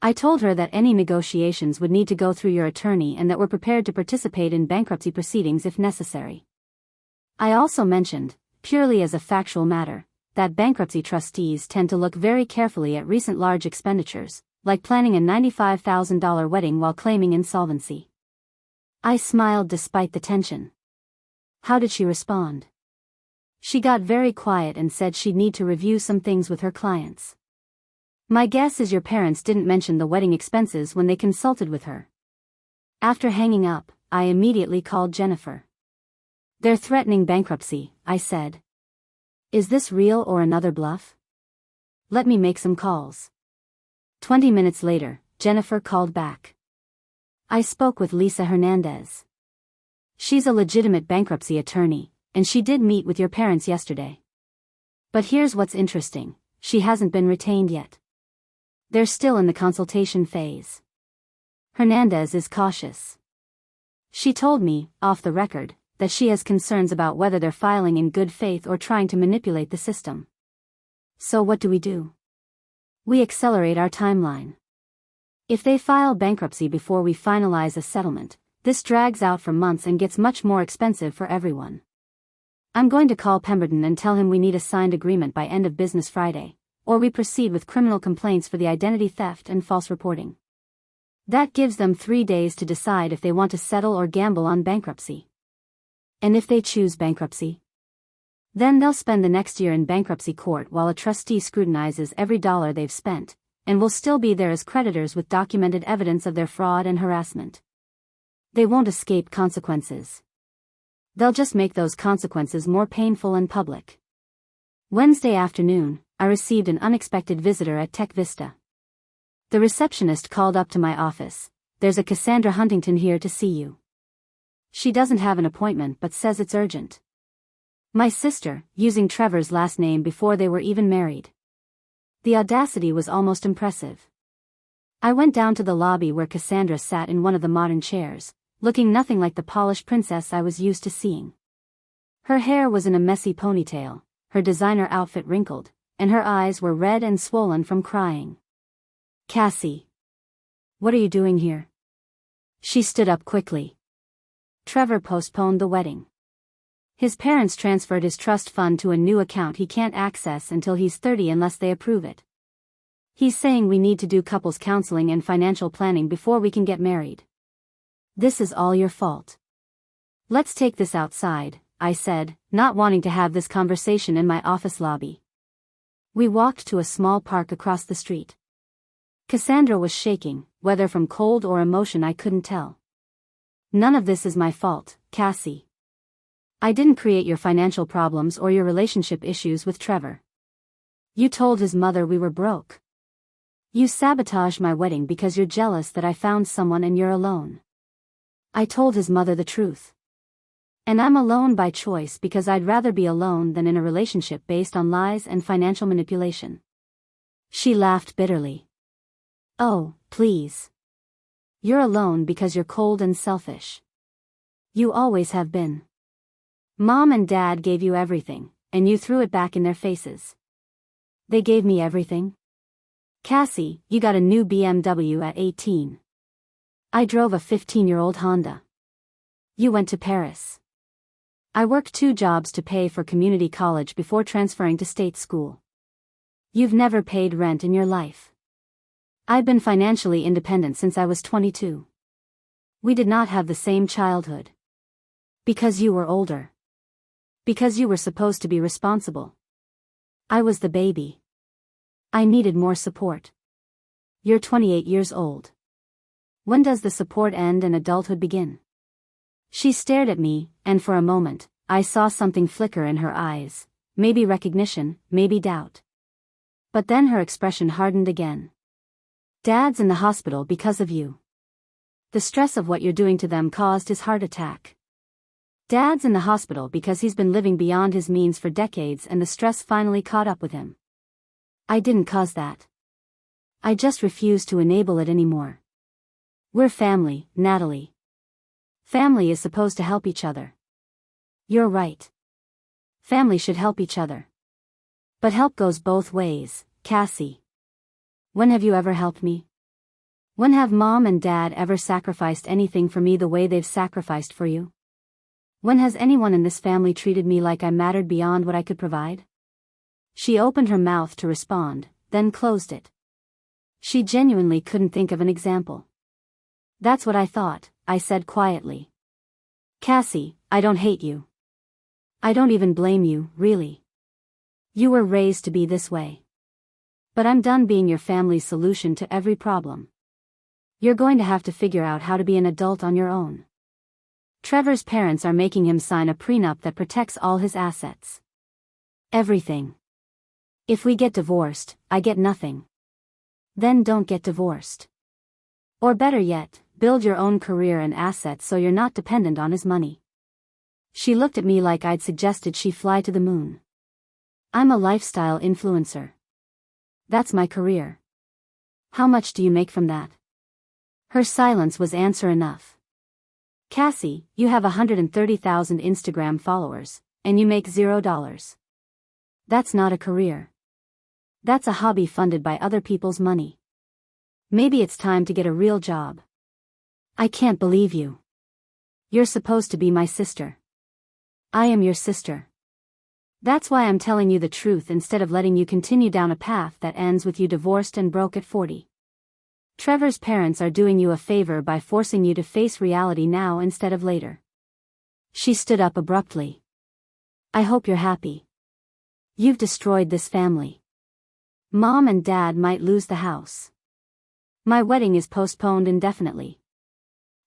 Speaker 1: I told her that any negotiations would need to go through your attorney and that we're prepared to participate in bankruptcy proceedings if necessary. I also mentioned, purely as a factual matter, that bankruptcy trustees tend to look very carefully at recent large expenditures, like planning a $95,000 wedding while claiming insolvency. I smiled despite the tension. How did she respond? She got very quiet and said she'd need to review some things with her clients. My guess is your parents didn't mention the wedding expenses when they consulted with her. After hanging up, I immediately called Jennifer. They're threatening bankruptcy, I said. Is this real or another bluff? Let me make some calls. 20 minutes later, Jennifer called back. I spoke with Lisa Hernandez. She's a legitimate bankruptcy attorney, and she did meet with your parents yesterday. But here's what's interesting, she hasn't been retained yet. They're still in the consultation phase. Hernandez is cautious. She told me, off the record, that she has concerns about whether they're filing in good faith or trying to manipulate the system. So what do? We accelerate our timeline. If they file bankruptcy before we finalize a settlement, this drags out for months and gets much more expensive for everyone. I'm going to call Pemberton and tell him we need a signed agreement by end of business Friday, or we proceed with criminal complaints for the identity theft and false reporting. That gives them 3 days to decide if they want to settle or gamble on bankruptcy. And if they choose bankruptcy? Then they'll spend the next year in bankruptcy court while a trustee scrutinizes every dollar they've spent, and will still be there as creditors with documented evidence of their fraud and harassment. They won't escape consequences. They'll just make those consequences more painful and public. Wednesday afternoon, I received an unexpected visitor at Tech Vista. The receptionist called up to my office. There's a Cassandra Huntington here to see you. She doesn't have an appointment but says it's urgent. My sister, using Trevor's last name before they were even married. The audacity was almost impressive. I went down to the lobby where Cassandra sat in one of the modern chairs, looking nothing like the polished princess I was used to seeing. Her hair was in a messy ponytail, her designer outfit wrinkled, and her eyes were red and swollen from crying. Cassie. What are you doing here? She stood up quickly. Trevor postponed the wedding. His parents transferred his trust fund to a new account he can't access until he's 30 unless they approve it. He's saying we need to do couples counseling and financial planning before we can get married. This is all your fault. Let's take this outside, I said, not wanting to have this conversation in my office lobby. We walked to a small park across the street. Cassandra was shaking, whether from cold or emotion I couldn't tell. None of this is my fault, Cassie. I didn't create your financial problems or your relationship issues with Trevor. You told his mother we were broke. You sabotaged my wedding because you're jealous that I found someone and you're alone. I told his mother the truth. And I'm alone by choice because I'd rather be alone than in a relationship based on lies and financial manipulation. She laughed bitterly. Oh, please. You're alone because you're cold and selfish. You always have been. Mom and Dad gave you everything, and you threw it back in their faces. They gave me everything? Cassie, you got a new BMW at 18. I drove a 15-year-old Honda. You went to Paris. I worked 2 jobs to pay for community college before transferring to state school. You've never paid rent in your life. I've been financially independent since I was 22. We did not have the same childhood. Because you were older. Because you were supposed to be responsible. I was the baby. I needed more support. You're 28 years old. When does the support end and adulthood begin? She stared at me, and for a moment, I saw something flicker in her eyes, maybe recognition, maybe doubt. But then her expression hardened again. Dad's in the hospital because of you. The stress of what you're doing to them caused his heart attack. Dad's in the hospital because he's been living beyond his means for decades and the stress finally caught up with him. I didn't cause that. I just refuse to enable it anymore. We're family, Natalie. Family is supposed to help each other. You're right. Family should help each other. But help goes both ways, Cassie. When have you ever helped me? When have Mom and Dad ever sacrificed anything for me the way they've sacrificed for you? When has anyone in this family treated me like I mattered beyond what I could provide? She opened her mouth to respond, then closed it. She genuinely couldn't think of an example. That's what I thought, I said quietly. Cassie, I don't hate you. I don't even blame you, really. You were raised to be this way. But I'm done being your family's solution to every problem. You're going to have to figure out how to be an adult on your own. Trevor's parents are making him sign a prenup that protects all his assets. Everything. If we get divorced, I get nothing. Then don't get divorced. Or better yet, build your own career and assets so you're not dependent on his money. She looked at me like I'd suggested she fly to the moon. I'm a lifestyle influencer. That's my career. How much do you make from that? Her silence was answer enough. Cassie, you have 130,000 Instagram followers, and you make $0. That's not a career. That's a hobby funded by other people's money. Maybe it's time to get a real job. I can't believe you. You're supposed to be my sister. I am your sister. That's why I'm telling you the truth instead of letting you continue down a path that ends with you divorced and broke at 40. Trevor's parents are doing you a favor by forcing you to face reality now instead of later. She stood up abruptly. I hope you're happy. You've destroyed this family. Mom and Dad might lose the house. My wedding is postponed indefinitely.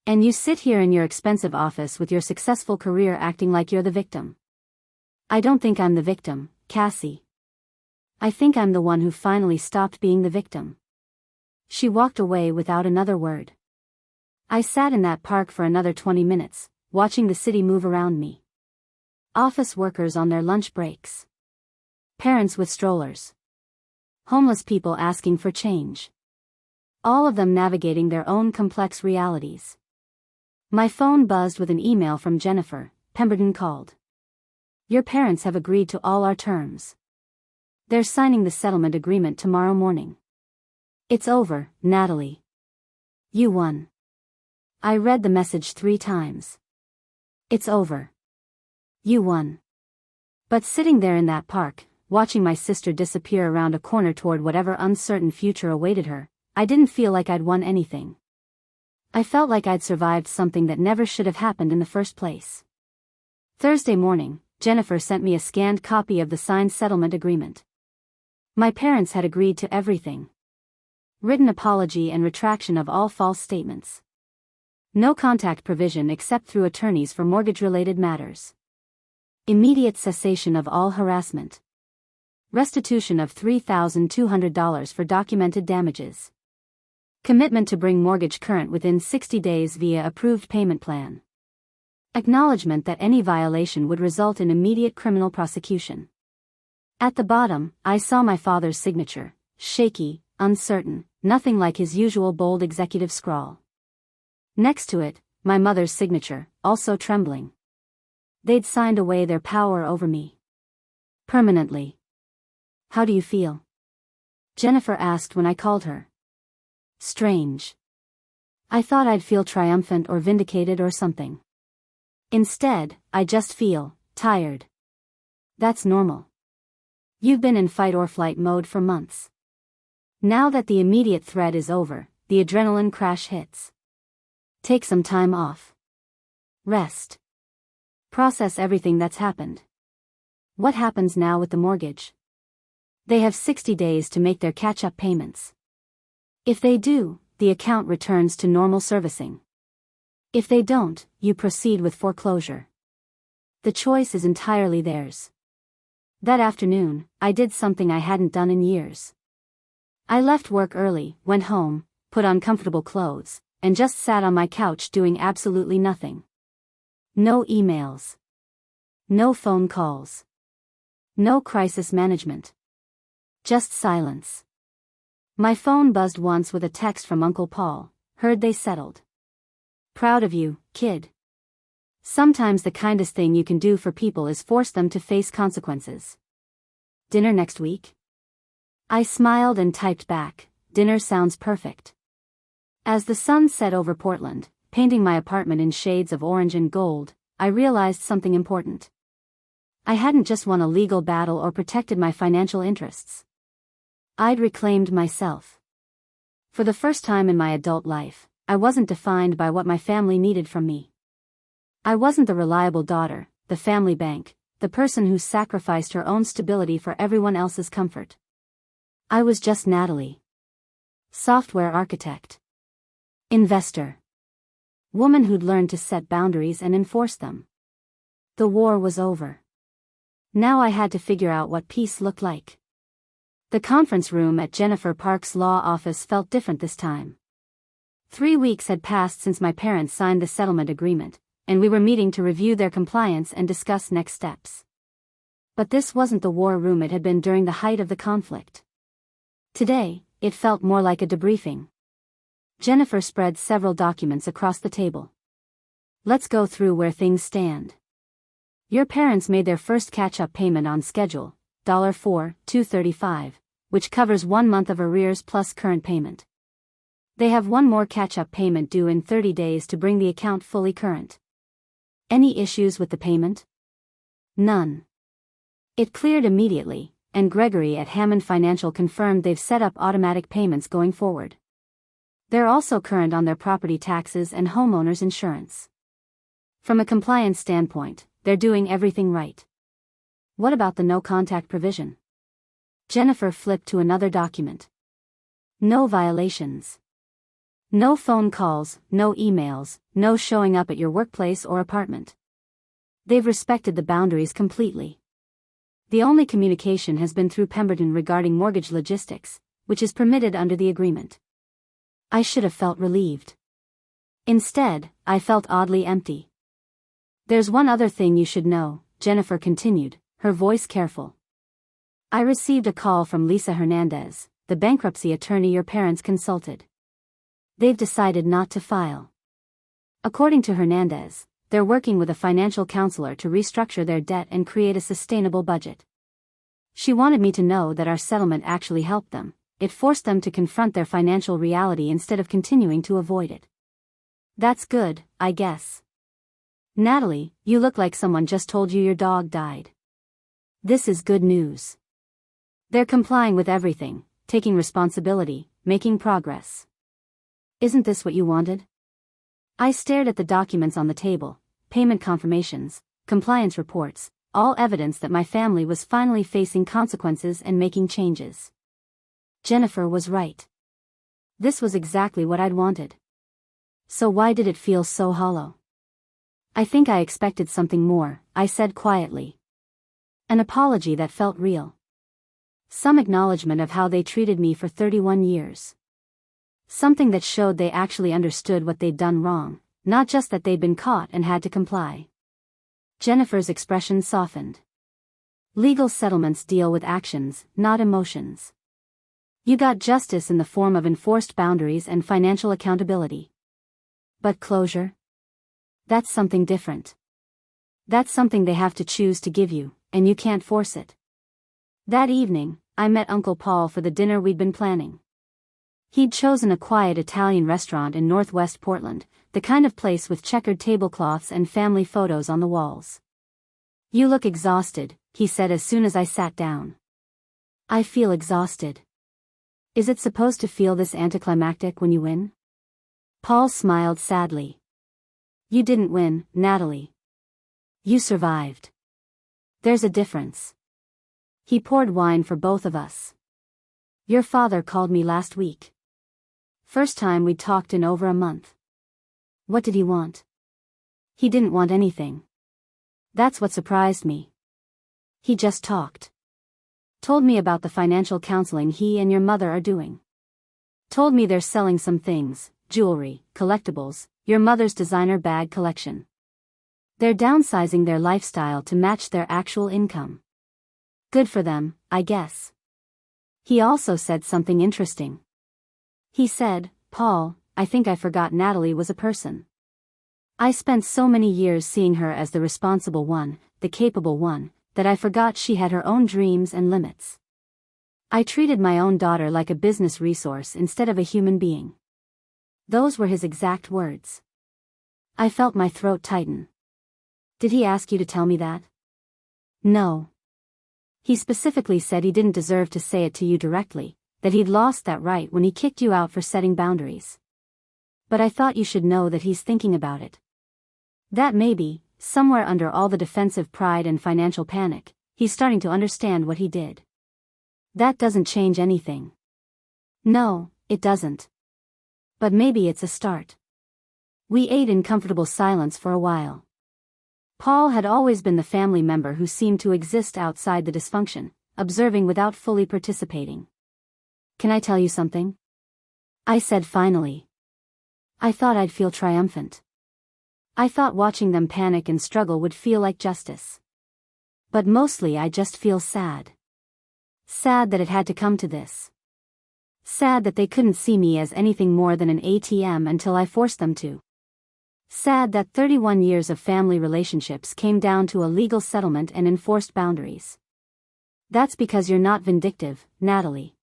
Speaker 1: And you sit here in your expensive office with your successful career acting like you're the victim. I don't think I'm the victim, Cassie. I think I'm the one who finally stopped being the victim. She walked away without another word. I sat in that park for another 20 minutes, watching the city move around me. Office workers on their lunch breaks. Parents with strollers. Homeless people asking for change. All of them navigating their own complex realities. My phone buzzed with an email from Jennifer. Pemberton called. Your parents have agreed to all our terms. They're signing the settlement agreement tomorrow morning. It's over, Natalie. You won. I read the message 3 times. It's over. You won. But sitting there in that park, watching my sister disappear around a corner toward whatever uncertain future awaited her, I didn't feel like I'd won anything. I felt like I'd survived something that never should have happened in the first place. Thursday morning, Jennifer sent me a scanned copy of the signed settlement agreement. My parents had agreed to everything. Written apology and retraction of all false statements. No contact provision except through attorneys for mortgage-related matters. Immediate cessation of all harassment. Restitution of $3,200 for documented damages. Commitment to bring mortgage current within 60 days via approved payment plan. Acknowledgement that any violation would result in immediate criminal prosecution. At the bottom, I saw my father's signature, shaky, uncertain, nothing like his usual bold executive scrawl. Next to it, my mother's signature, also trembling. They'd signed away their power over me. Permanently. How do you feel? Jennifer asked when I called her. Strange. I thought I'd feel triumphant or vindicated or something. Instead, I just feel tired. That's normal. You've been in fight or flight mode for months. Now that the immediate threat is over, the adrenaline crash hits. Take some time off. Rest. Process everything that's happened. What happens now with the mortgage? They have 60 days to make their catch-up payments. If they do, the account returns to normal servicing. If they don't, you proceed with foreclosure. The choice is entirely theirs. That afternoon, I did something I hadn't done in years. I left work early, went home, put on comfortable clothes, and just sat on my couch doing absolutely nothing. No emails. No phone calls. No crisis management. Just silence. My phone buzzed once with a text from Uncle Paul. Heard they settled. Proud of you, kid. Sometimes the kindest thing you can do for people is force them to face consequences. Dinner next week? I smiled and typed back, dinner sounds perfect. As the sun set over Portland, painting my apartment in shades of orange and gold, I realized something important. I hadn't just won a legal battle or protected my financial interests. I'd reclaimed myself. For the first time in my adult life, I wasn't defined by what my family needed from me. I wasn't the reliable daughter, the family bank, the person who sacrificed her own stability for everyone else's comfort. I was just Natalie. Software architect. Investor. Woman who'd learned to set boundaries and enforce them. The war was over. Now I had to figure out what peace looked like. The conference room at Jennifer Park's law office felt different this time. 3 weeks had passed since my parents signed the settlement agreement, and we were meeting to review their compliance and discuss next steps. But this wasn't the war room it had been during the height of the conflict. Today, it felt more like a debriefing. Jennifer spread several documents across the table. Let's go through where things stand. Your parents made their first catch-up payment on schedule, $4,235, which covers 1 month of arrears plus current payment. They have one more catch-up payment due in 30 days to bring the account fully current. Any issues with the payment? None. It cleared immediately, and Gregory at Hammond Financial confirmed they've set up automatic payments going forward. They're also current on their property taxes and homeowners insurance. From a compliance standpoint, they're doing everything right. What about the no-contact provision? Jennifer flipped to another document. No violations. No phone calls, no emails, no showing up at your workplace or apartment. They've respected the boundaries completely. The only communication has been through Pemberton regarding mortgage logistics, which is permitted under the agreement. I should have felt relieved. Instead, I felt oddly empty. There's one other thing you should know, Jennifer continued, her voice careful. I received a call from Lisa Hernandez, the bankruptcy attorney your parents consulted. They've decided not to file. According to Hernandez, they're working with a financial counselor to restructure their debt and create a sustainable budget. She wanted me to know that our settlement actually helped them. It forced them to confront their financial reality instead of continuing to avoid it. That's good, I guess. Natalie, you look like someone just told you your dog died. This is good news. They're complying with everything, taking responsibility, making progress. Isn't this what you wanted? I stared at the documents on the table, payment confirmations, compliance reports, all evidence that my family was finally facing consequences and making changes. Jennifer was right. This was exactly what I'd wanted. So why did it feel so hollow? I think I expected something more, I said quietly. An apology that felt real. Some acknowledgement of how they treated me for 31 years. Something that showed they actually understood what they'd done wrong, not just that they'd been caught and had to comply. Jennifer's expression softened. Legal settlements deal with actions, not emotions. You got justice in the form of enforced boundaries and financial accountability. But closure? That's something different. That's something they have to choose to give you, and you can't force it. That evening, I met Uncle Paul for the dinner we'd been planning. He'd chosen a quiet Italian restaurant in Northwest Portland, the kind of place with checkered tablecloths and family photos on the walls. You look exhausted, he said as soon as I sat down. I feel exhausted. Is it supposed to feel this anticlimactic when you win? Paul smiled sadly. You didn't win, Natalie. You survived. There's a difference. He poured wine for both of us. Your father called me last week. First time we'd talked in over a month. What did he want? He didn't want anything. That's what surprised me. He just talked. Told me about the financial counseling he and your mother are doing. Told me they're selling some things, jewelry, collectibles, your mother's designer bag collection. They're downsizing their lifestyle to match their actual income. Good for them, I guess. He also said something interesting. He said, Paul, I think I forgot Natalie was a person. I spent so many years seeing her as the responsible one, the capable one, that I forgot she had her own dreams and limits. I treated my own daughter like a business resource instead of a human being. Those were his exact words. I felt my throat tighten. Did he ask you to tell me that? No. He specifically said he didn't deserve to say it to you directly, that he'd lost that right when he kicked you out for setting boundaries. But I thought you should know that he's thinking about it. That maybe, somewhere under all the defensive pride and financial panic, he's starting to understand what he did. That doesn't change anything. No, it doesn't. But maybe it's a start. We ate in comfortable silence for a while. Paul had always been the family member who seemed to exist outside the dysfunction, observing without fully participating. "Can I tell you something?" I said finally. I thought I'd feel triumphant. I thought watching them panic and struggle would feel like justice. But mostly I just feel sad. Sad that it had to come to this. Sad that they couldn't see me as anything more than an ATM until I forced them to. Sad that 31 years of family relationships came down to a legal settlement and enforced boundaries. That's because you're not vindictive, Natalie.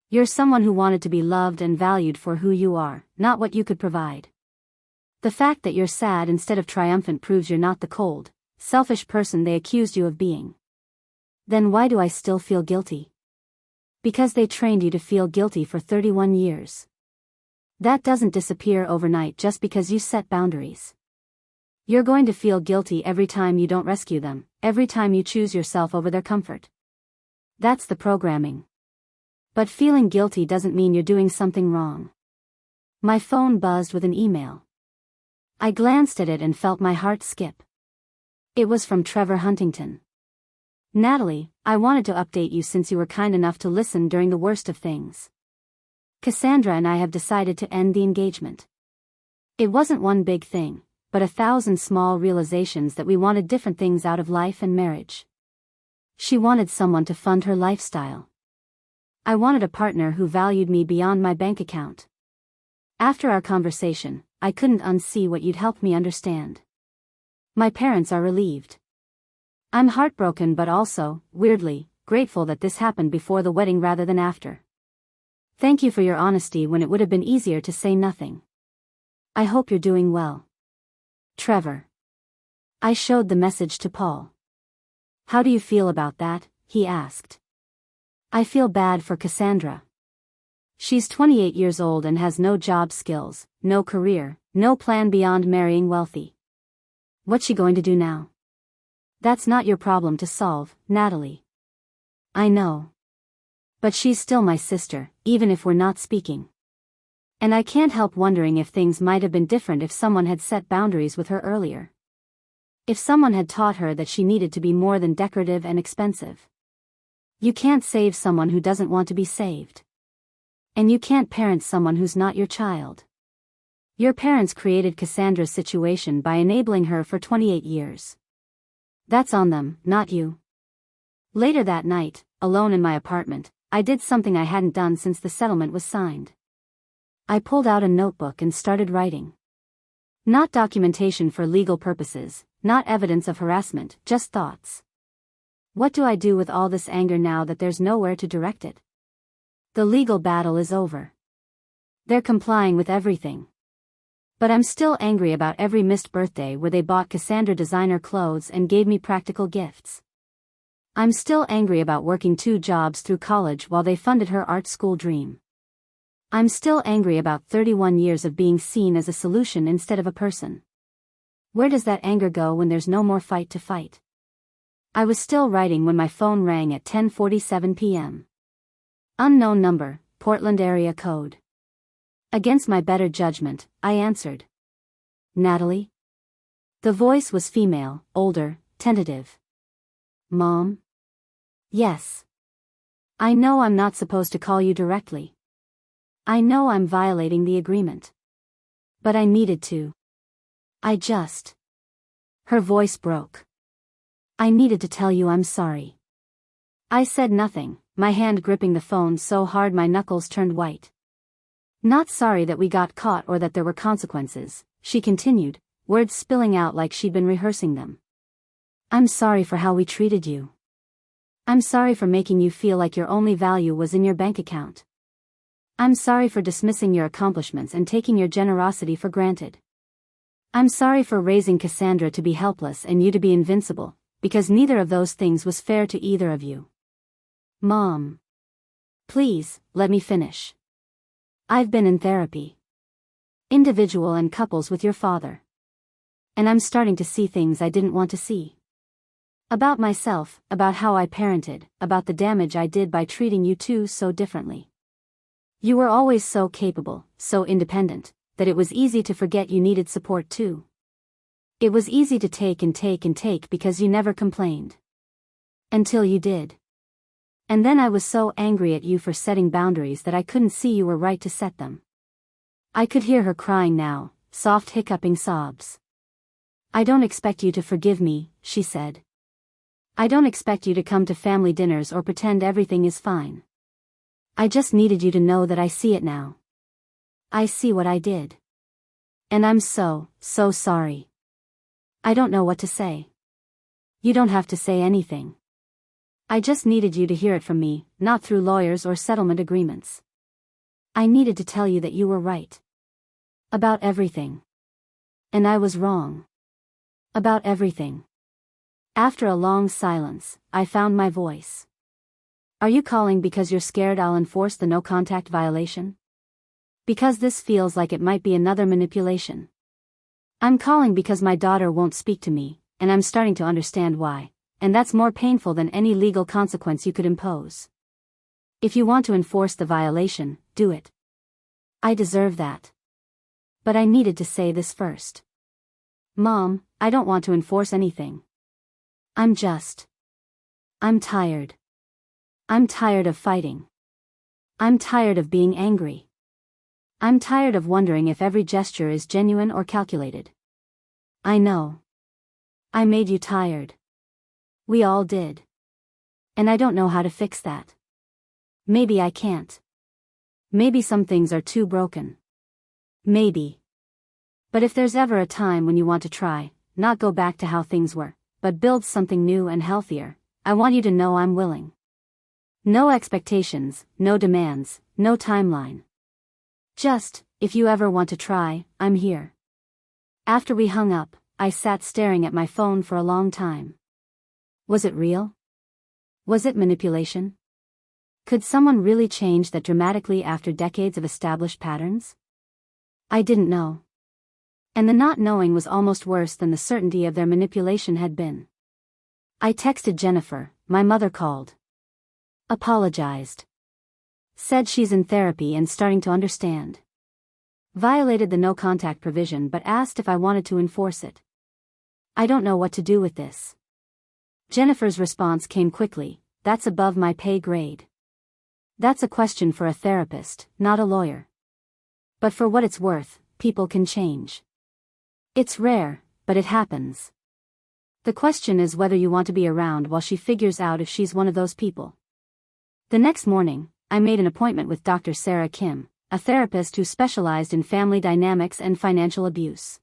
Speaker 1: You're someone who wanted to be loved and valued for who you are, not what you could provide. The fact that you're sad instead of triumphant proves you're not the cold, selfish person they accused you of being. Then why do I still feel guilty? Because they trained you to feel guilty for 31 years. That doesn't disappear overnight just because you set boundaries. You're going to feel guilty every time you don't rescue them, every time you choose yourself over their comfort. That's the programming. But feeling guilty doesn't mean you're doing something wrong. My phone buzzed with an email. I glanced at it and felt my heart skip. It was from Trevor Huntington. "Natalie, I wanted to update you since you were kind enough to listen during the worst of things. Cassandra and I have decided to end the engagement. It wasn't one big thing, but 1,000 small realizations that we wanted different things out of life and marriage. She wanted someone to fund her lifestyle. I wanted a partner who valued me beyond my bank account. After our conversation, I couldn't unsee what you'd helped me understand. My parents are relieved. I'm heartbroken but also, weirdly, grateful that this happened before the wedding rather than after. Thank you for your honesty when it would have been easier to say nothing. I hope you're doing well. Trevor." I showed the message to Paul. "How do you feel about that?" he asked. "I feel bad for Cassandra. She's 28 years old and has no job skills, no career, no plan beyond marrying wealthy. What's she going to do now? That's not your problem to solve, Natalie. I know. But she's still my sister, even if we're not speaking. And I can't help wondering if things might have been different if someone had set boundaries with her earlier. If someone had taught her that she needed to be more than decorative and expensive. You can't save someone who doesn't want to be saved. And you can't parent someone who's not your child. Your parents created Cassandra's situation by enabling her for 28 years. That's on them, not you." Later that night, alone in my apartment, I did something I hadn't done since the settlement was signed. I pulled out a notebook and started writing. Not documentation for legal purposes, not evidence of harassment, just thoughts. What do I do with all this anger now that there's nowhere to direct it? The legal battle is over. They're complying with everything. But I'm still angry about every missed birthday where they bought Cassandra designer clothes and gave me practical gifts. I'm still angry about working 2 jobs through college while they funded her art school dream. I'm still angry about 31 years of being seen as a solution instead of a person. Where does that anger go when there's no more fight to fight? I was still writing when my phone rang at 10:47 p.m. Unknown number, Portland area code. Against my better judgment, I answered. "Natalie?" The voice was female, older, tentative. "Mom?" "Yes. I know I'm not supposed to call you directly. I know I'm violating the agreement. But I needed to. Her voice broke. "I needed to tell you I'm sorry." I said nothing, my hand gripping the phone so hard my knuckles turned white. "Not sorry that we got caught or that there were consequences," she continued, words spilling out like she'd been rehearsing them. "I'm sorry for how we treated you. I'm sorry for making you feel like your only value was in your bank account. I'm sorry for dismissing your accomplishments and taking your generosity for granted. I'm sorry for raising Cassandra to be helpless and you to be invincible, because neither of those things was fair to either of you. Mom. Please, let me finish. I've been in therapy. Individual and couples with your father. And I'm starting to see things I didn't want to see. About myself, about how I parented, about the damage I did by treating you two so differently. You were always so capable, so independent, that it was easy to forget you needed support too. It was easy to take and take and take because you never complained. Until you did. And then I was so angry at you for setting boundaries that I couldn't see you were right to set them. I could hear her crying now, soft hiccuping sobs. I don't expect you to forgive me, she said. I don't expect you to come to family dinners or pretend everything is fine. I just needed you to know that I see it now. I see what I did. And I'm so sorry. I don't know what to say. You don't have to say anything. I just needed you to hear it from me, not through lawyers or settlement agreements. I needed to tell you that you were right. About everything. And I was wrong. About everything. After a long silence, I found my voice. Are you calling because you're scared I'll enforce the no-contact violation? Because this feels like it might be another manipulation. I'm calling because my daughter won't speak to me, and I'm starting to understand why, and that's more painful than any legal consequence you could impose. If you want to enforce the violation, do it. I deserve that. But I needed to say this first. Mom, I don't want to enforce anything. I'm tired. I'm tired of fighting. I'm tired of being angry. I'm tired of wondering if every gesture is genuine or calculated. I know. I made you tired. We all did. And I don't know how to fix that. Maybe I can't. Maybe some things are too broken. Maybe. But if there's ever a time when you want to try, not go back to how things were, but build something new and healthier, I want you to know I'm willing. No expectations, no demands, no timeline. Just, if you ever want to try, I'm here. After we hung up, I sat staring at my phone for a long time. Was it real? Was it manipulation? Could someone really change that dramatically after decades of established patterns? I didn't know. And the not knowing was almost worse than the certainty of their manipulation had been. I texted Jennifer, my mother called. Apologized. Said she's in therapy and starting to understand. Violated the no-contact provision but asked if I wanted to enforce it. I don't know what to do with this. Jennifer's response came quickly, that's above my pay grade. That's a question for a therapist, not a lawyer. But for what it's worth, people can change. It's rare, but it happens. The question is whether you want to be around while she figures out if she's one of those people. The next morning, I made an appointment with Dr. Sarah Kim, a therapist who specialized in family dynamics and financial abuse.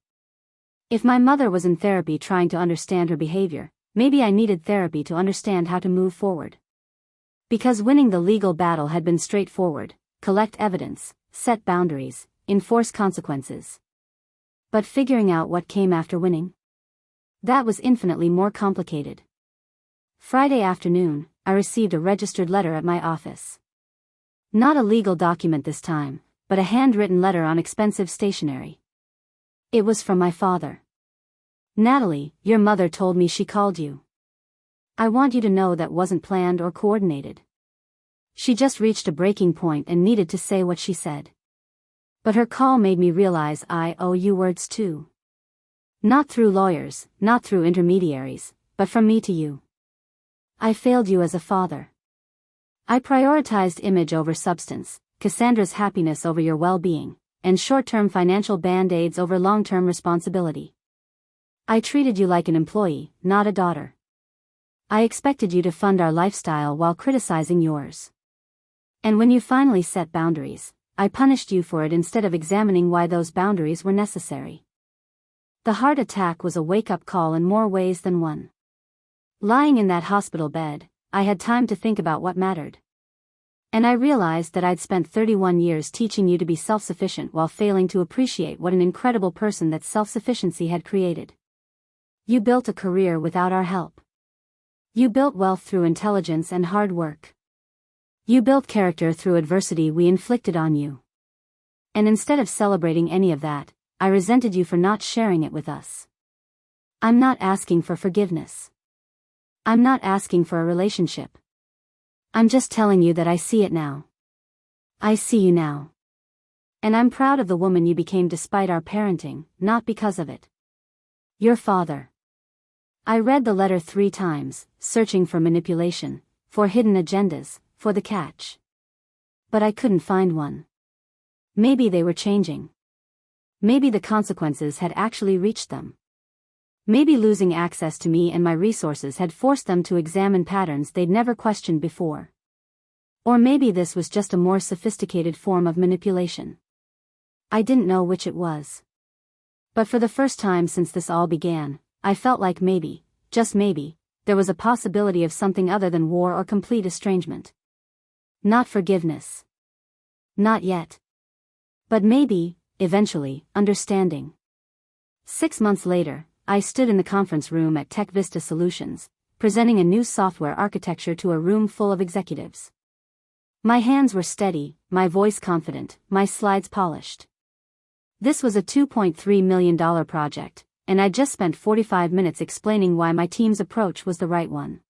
Speaker 1: If my mother was in therapy trying to understand her behavior, maybe I needed therapy to understand how to move forward. Because winning the legal battle had been straightforward: collect evidence, set boundaries, enforce consequences. But figuring out what came after winning? That was infinitely more complicated. Friday afternoon, I received a registered letter at my office. Not a legal document this time, but a handwritten letter on expensive stationery. It was from my father. Natalie, your mother told me she called you. I want you to know that wasn't planned or coordinated. She just reached a breaking point and needed to say what she said. But her call made me realize I owe you words too. Not through lawyers, not through intermediaries, but from me to you. I failed you as a father. I prioritized image over substance, Cassandra's happiness over your well-being, and short-term financial band-aids over long-term responsibility. I treated you like an employee, not a daughter. I expected you to fund our lifestyle while criticizing yours. And when you finally set boundaries, I punished you for it instead of examining why those boundaries were necessary. The heart attack was a wake-up call in more ways than one. Lying in that hospital bed, I had time to think about what mattered. And I realized that I'd spent 31 years teaching you to be self-sufficient while failing to appreciate what an incredible person that self-sufficiency had created. You built a career without our help. You built wealth through intelligence and hard work. You built character through adversity we inflicted on you. And instead of celebrating any of that, I resented you for not sharing it with us. I'm not asking for forgiveness. I'm not asking for a relationship. I'm just telling you that I see it now. I see you now. And I'm proud of the woman you became despite our parenting, not because of it. Your father. I read the letter 3 times, searching for manipulation, for hidden agendas, for the catch. But I couldn't find one. Maybe they were changing. Maybe the consequences had actually reached them. Maybe losing access to me and my resources had forced them to examine patterns they'd never questioned before. Or maybe this was just a more sophisticated form of manipulation. I didn't know which it was. But for the first time since this all began, I felt like maybe, just maybe, there was a possibility of something other than war or complete estrangement. Not forgiveness. Not yet. But maybe, eventually, understanding. 6 months later, I stood in the conference room at Tech Vista Solutions, presenting a new software architecture to a room full of executives. My hands were steady, my voice confident, my slides polished. This was a $2.3 million project, and I'd just spent 45 minutes explaining why my team's approach was the right one.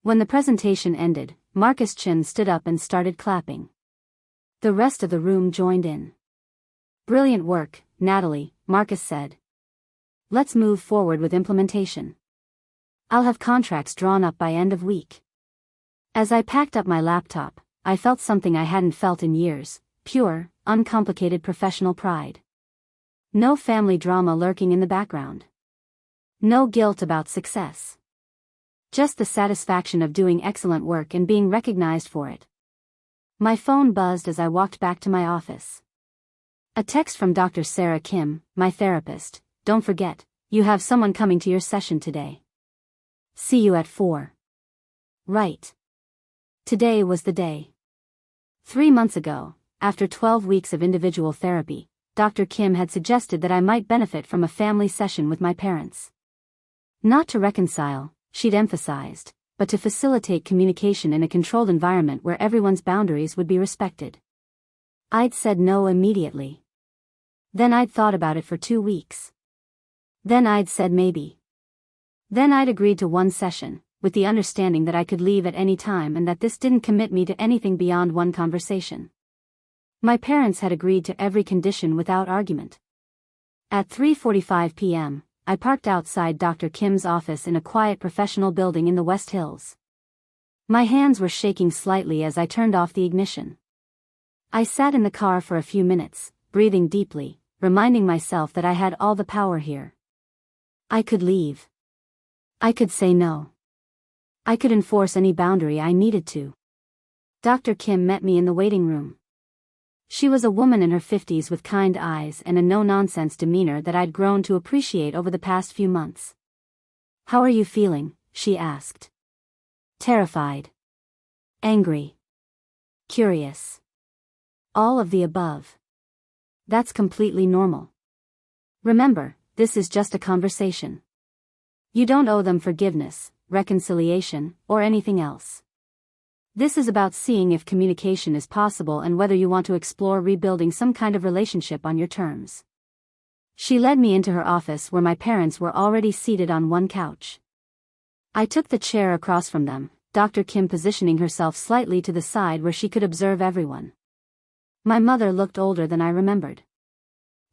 Speaker 1: When the presentation ended, Marcus Chin stood up and started clapping. The rest of the room joined in. "Brilliant work, Natalie," Marcus said. "Let's move forward with implementation. I'll have contracts drawn up by end of week." As I packed up my laptop, I felt something I hadn't felt in years: pure, uncomplicated professional pride. No family drama lurking in the background. No guilt about success. Just the satisfaction of doing excellent work and being recognized for it. My phone buzzed as I walked back to my office. A text from Dr. Sarah Kim, my therapist: "Don't forget, you have someone coming to your session today. See you at 4. Right. Today was the day. 3 months ago, after 12 weeks of individual therapy, Dr. Kim had suggested that I might benefit from a family session with my parents. Not to reconcile, she'd emphasized, but to facilitate communication in a controlled environment where everyone's boundaries would be respected. I'd said no immediately. Then I'd thought about it for 2 weeks. Then I'd said maybe. Then I'd agreed to one session, with the understanding that I could leave at any time and that this didn't commit me to anything beyond one conversation. My parents had agreed to every condition without argument. At 3:45 p.m., I parked outside Dr. Kim's office in a quiet professional building in the West Hills. My hands were shaking slightly as I turned off the ignition. I sat in the car for a few minutes, breathing deeply, reminding myself that I had all the power here. I could leave. I could say no. I could enforce any boundary I needed to. Dr. Kim met me in the waiting room. She was a woman in her 50s with kind eyes and a no-nonsense demeanor that I'd grown to appreciate over the past few months. "How are you feeling?" she asked. "Terrified. Angry. Curious. All of the above. That's completely normal. Remember, this is just a conversation. You don't owe them forgiveness, reconciliation, or anything else. This is about seeing if communication is possible and whether you want to explore rebuilding some kind of relationship on your terms." She led me into her office where my parents were already seated on one couch. I took the chair across from them, Dr. Kim positioning herself slightly to the side where she could observe everyone. My mother looked older than I remembered.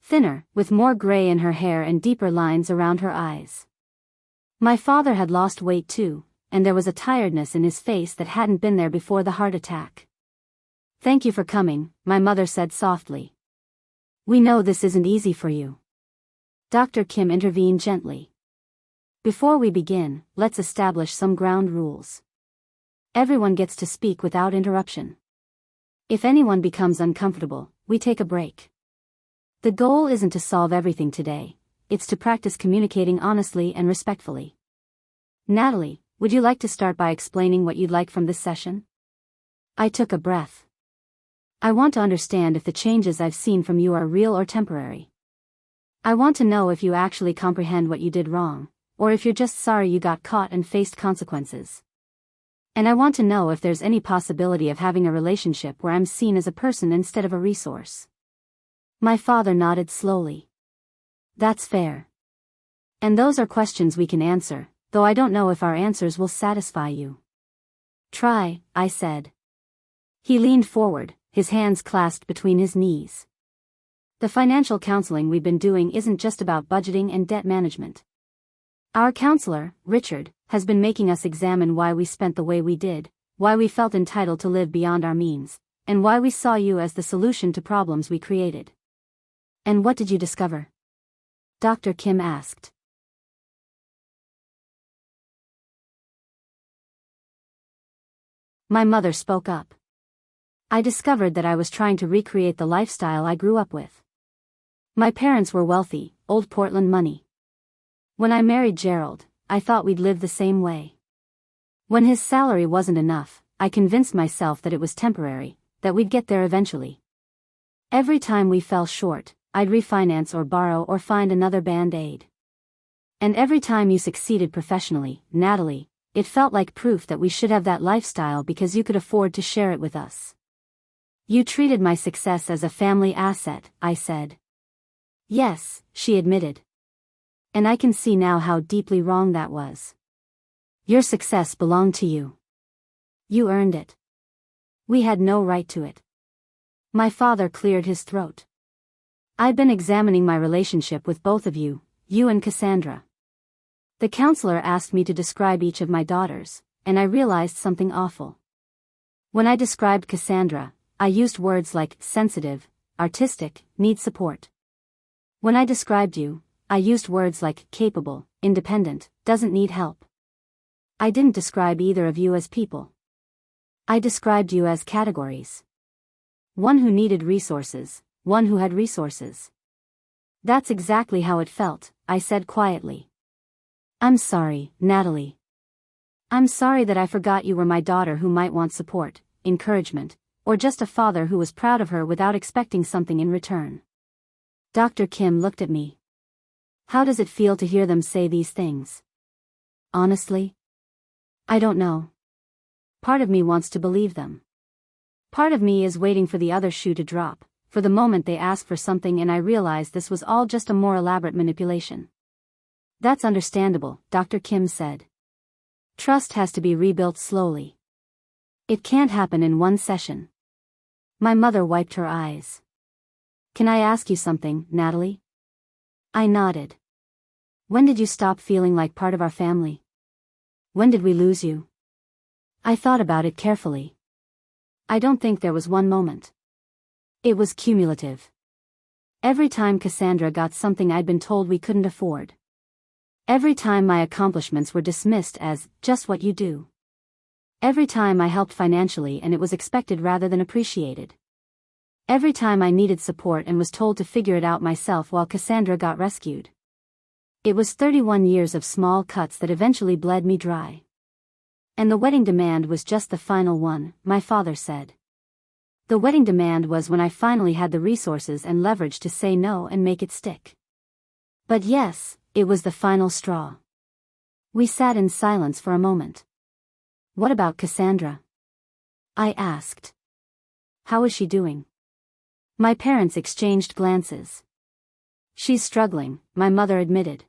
Speaker 1: Thinner, with more gray in her hair and deeper lines around her eyes. My father had lost weight too, and there was a tiredness in his face that hadn't been there before the heart attack. "Thank you for coming," my mother said softly. "We know this isn't easy for you." Dr. Kim intervened gently. "Before we begin, let's establish some ground rules. Everyone gets to speak without interruption. If anyone becomes uncomfortable, we take a break. The goal isn't to solve everything today, it's to practice communicating honestly and respectfully. Natalie, would you like to start by explaining what you'd like from this session?" I took a breath. I want to understand if the changes I've seen from you are real or temporary. I want to know if you actually comprehend what you did wrong, or if you're just sorry you got caught and faced consequences. And I want to know if there's any possibility of having a relationship where I'm seen as a person instead of a resource. My father nodded slowly. "That's fair. And those are questions we can answer, though I don't know if our answers will satisfy you." "Try," I said. He leaned forward, his hands clasped between his knees. "The financial counseling we've been doing isn't just about budgeting and debt management. Our counselor, Richard, has been making us examine why we spent the way we did, why we felt entitled to live beyond our means, and why we saw you as the solution to problems we created. And what did you discover? Dr. Kim asked. My mother spoke up. I discovered that I was trying to recreate the lifestyle I grew up with. My parents were wealthy, old Portland money. When I married Gerald, I thought we'd live the same way. When his salary wasn't enough, I convinced myself that it was temporary, that we'd get there eventually. Every time we fell short, I'd refinance or borrow or find another band-aid. And every time you succeeded professionally, Natalie, it felt like proof that we should have that lifestyle because you could afford to share it with us. You treated my success as a family asset, I said. Yes, she admitted. And I can see now how deeply wrong that was. Your success belonged to you. You earned it. We had no right to it. My father cleared his throat. I've been examining my relationship with both of you, you and Cassandra. The counselor asked me to describe each of my daughters, and I realized something awful. When I described Cassandra, I used words like sensitive, artistic, needs support. When I described you, I used words like capable, independent, doesn't need help. I didn't describe either of you as people. I described you as categories. One who needed resources, one who had resources. That's exactly how it felt, I said quietly. I'm sorry, Natalie. I'm sorry that I forgot you were my daughter who might want support, encouragement, or just a father who was proud of her without expecting something in return. Dr. Kim looked at me. How does it feel to hear them say these things? Honestly? I don't know. Part of me wants to believe them. Part of me is waiting for the other shoe to drop, for the moment they ask for something and I realize this was all just a more elaborate manipulation. That's understandable, Dr. Kim said. Trust has to be rebuilt slowly. It can't happen in one session. My mother wiped her eyes. Can I ask you something, Natalie? I nodded. When did you stop feeling like part of our family? When did we lose you? I thought about it carefully. I don't think there was one moment. It was cumulative. Every time Cassandra got something I'd been told we couldn't afford. Every time my accomplishments were dismissed as just what you do. Every time I helped financially and it was expected rather than appreciated. Every time I needed support and was told to figure it out myself while Cassandra got rescued. It was 31 years of small cuts that eventually bled me dry. And the wedding demand was just the final one, my father said. The wedding demand was when I finally had the resources and leverage to say no and make it stick. But yes, it was the final straw. We sat in silence for a moment. What about Cassandra? I asked. How is she doing? My parents exchanged glances. She's struggling, my mother admitted.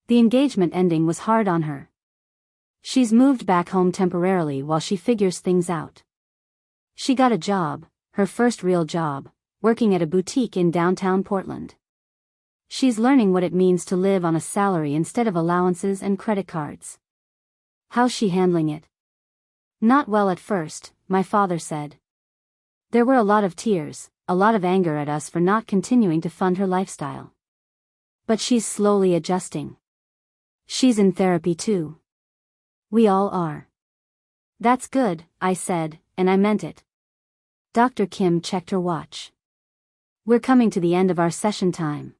Speaker 1: The engagement ending was hard on her. She's moved back home temporarily while she figures things out. She got a job, her first real job, working at a boutique in downtown Portland. She's learning what it means to live on a salary instead of allowances and credit cards. How's she handling it? Not well at first, my father said. There were a lot of tears, a lot of anger at us for not continuing to fund her lifestyle. But she's slowly adjusting. She's in therapy too. We all are. That's good, I said, and I meant it. Dr. Kim checked her watch. We're coming to the end of our session time.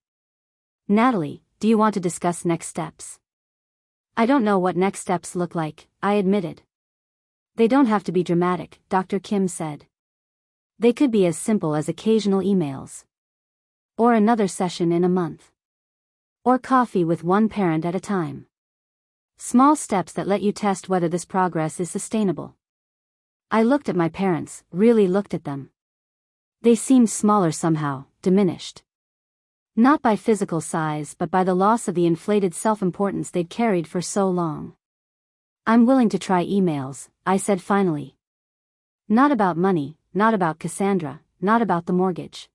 Speaker 1: Natalie, do you want to discuss next steps? I don't know what next steps look like, I admitted. They don't have to be dramatic, Dr. Kim said. They could be as simple as occasional emails. Or another session in a month. Or coffee with one parent at a time. Small steps that let you test whether this progress is sustainable. I looked at my parents, really looked at them. They seemed smaller somehow, diminished. Not by physical size but by the loss of the inflated self-importance they'd carried for so long. I'm willing to try emails, I said finally. Not about money, not about Cassandra, not about the mortgage.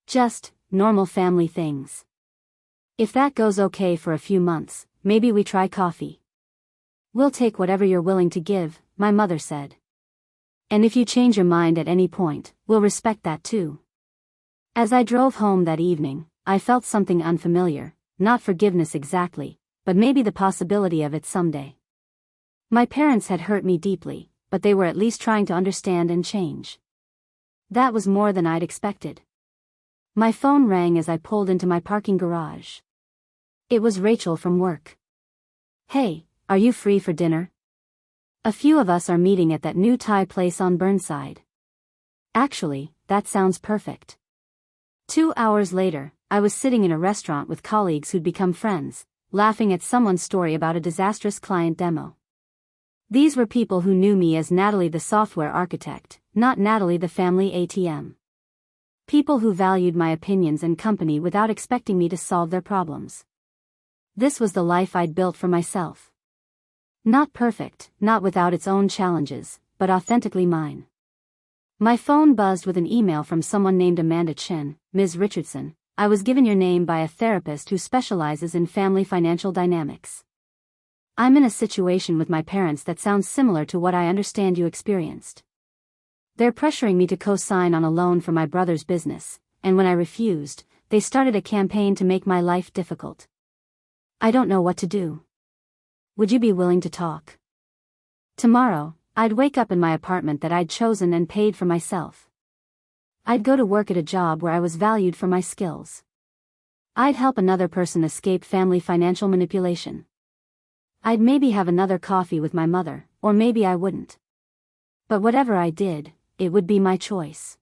Speaker 1: Just, normal family things. If that goes okay for a few months, maybe we try coffee. We'll take whatever you're willing to give, my mother said. And if you change your mind at any point, we'll respect that too. As I drove home that evening, I felt something unfamiliar, not forgiveness exactly, but maybe the possibility of it someday. My parents had hurt me deeply, but they were at least trying to understand and change. That was more than I'd expected. My phone rang as I pulled into my parking garage. It was Rachel from work. Hey, are you free for dinner? A few of us are meeting at that new Thai place on Burnside. Actually, that sounds perfect. 2 hours later, I was sitting in a restaurant with colleagues who'd become friends, laughing at someone's story about a disastrous client demo. These were people who knew me as Natalie the software architect, not Natalie the family ATM. People who valued my opinions and company without expecting me to solve their problems. This was the life I'd built for myself. Not perfect, not without its own challenges, but authentically mine. My phone buzzed with an email from someone named Amanda Chen. Ms. Richardson, I was given your name by a therapist who specializes in family financial dynamics. I'm in a situation with my parents that sounds similar to what I understand you experienced. They're pressuring me to co-sign on a loan for my brother's business, and when I refused, they started a campaign to make my life difficult. I don't know what to do. Would you be willing to talk? Tomorrow, I'd wake up in my apartment that I'd chosen and paid for myself. I'd go to work at a job where I was valued for my skills. I'd help another person escape family financial manipulation. I'd maybe have another coffee with my mother, or maybe I wouldn't. But whatever I did, it would be my choice.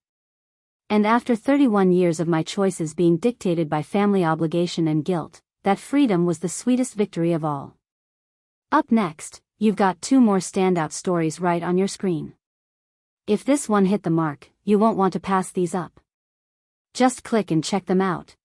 Speaker 1: And after 31 years of my choices being dictated by family obligation and guilt, that freedom was the sweetest victory of all. Up next, you've got 2 more standout stories right on your screen. If this one hit the mark, you won't want to pass these up. Just click and check them out.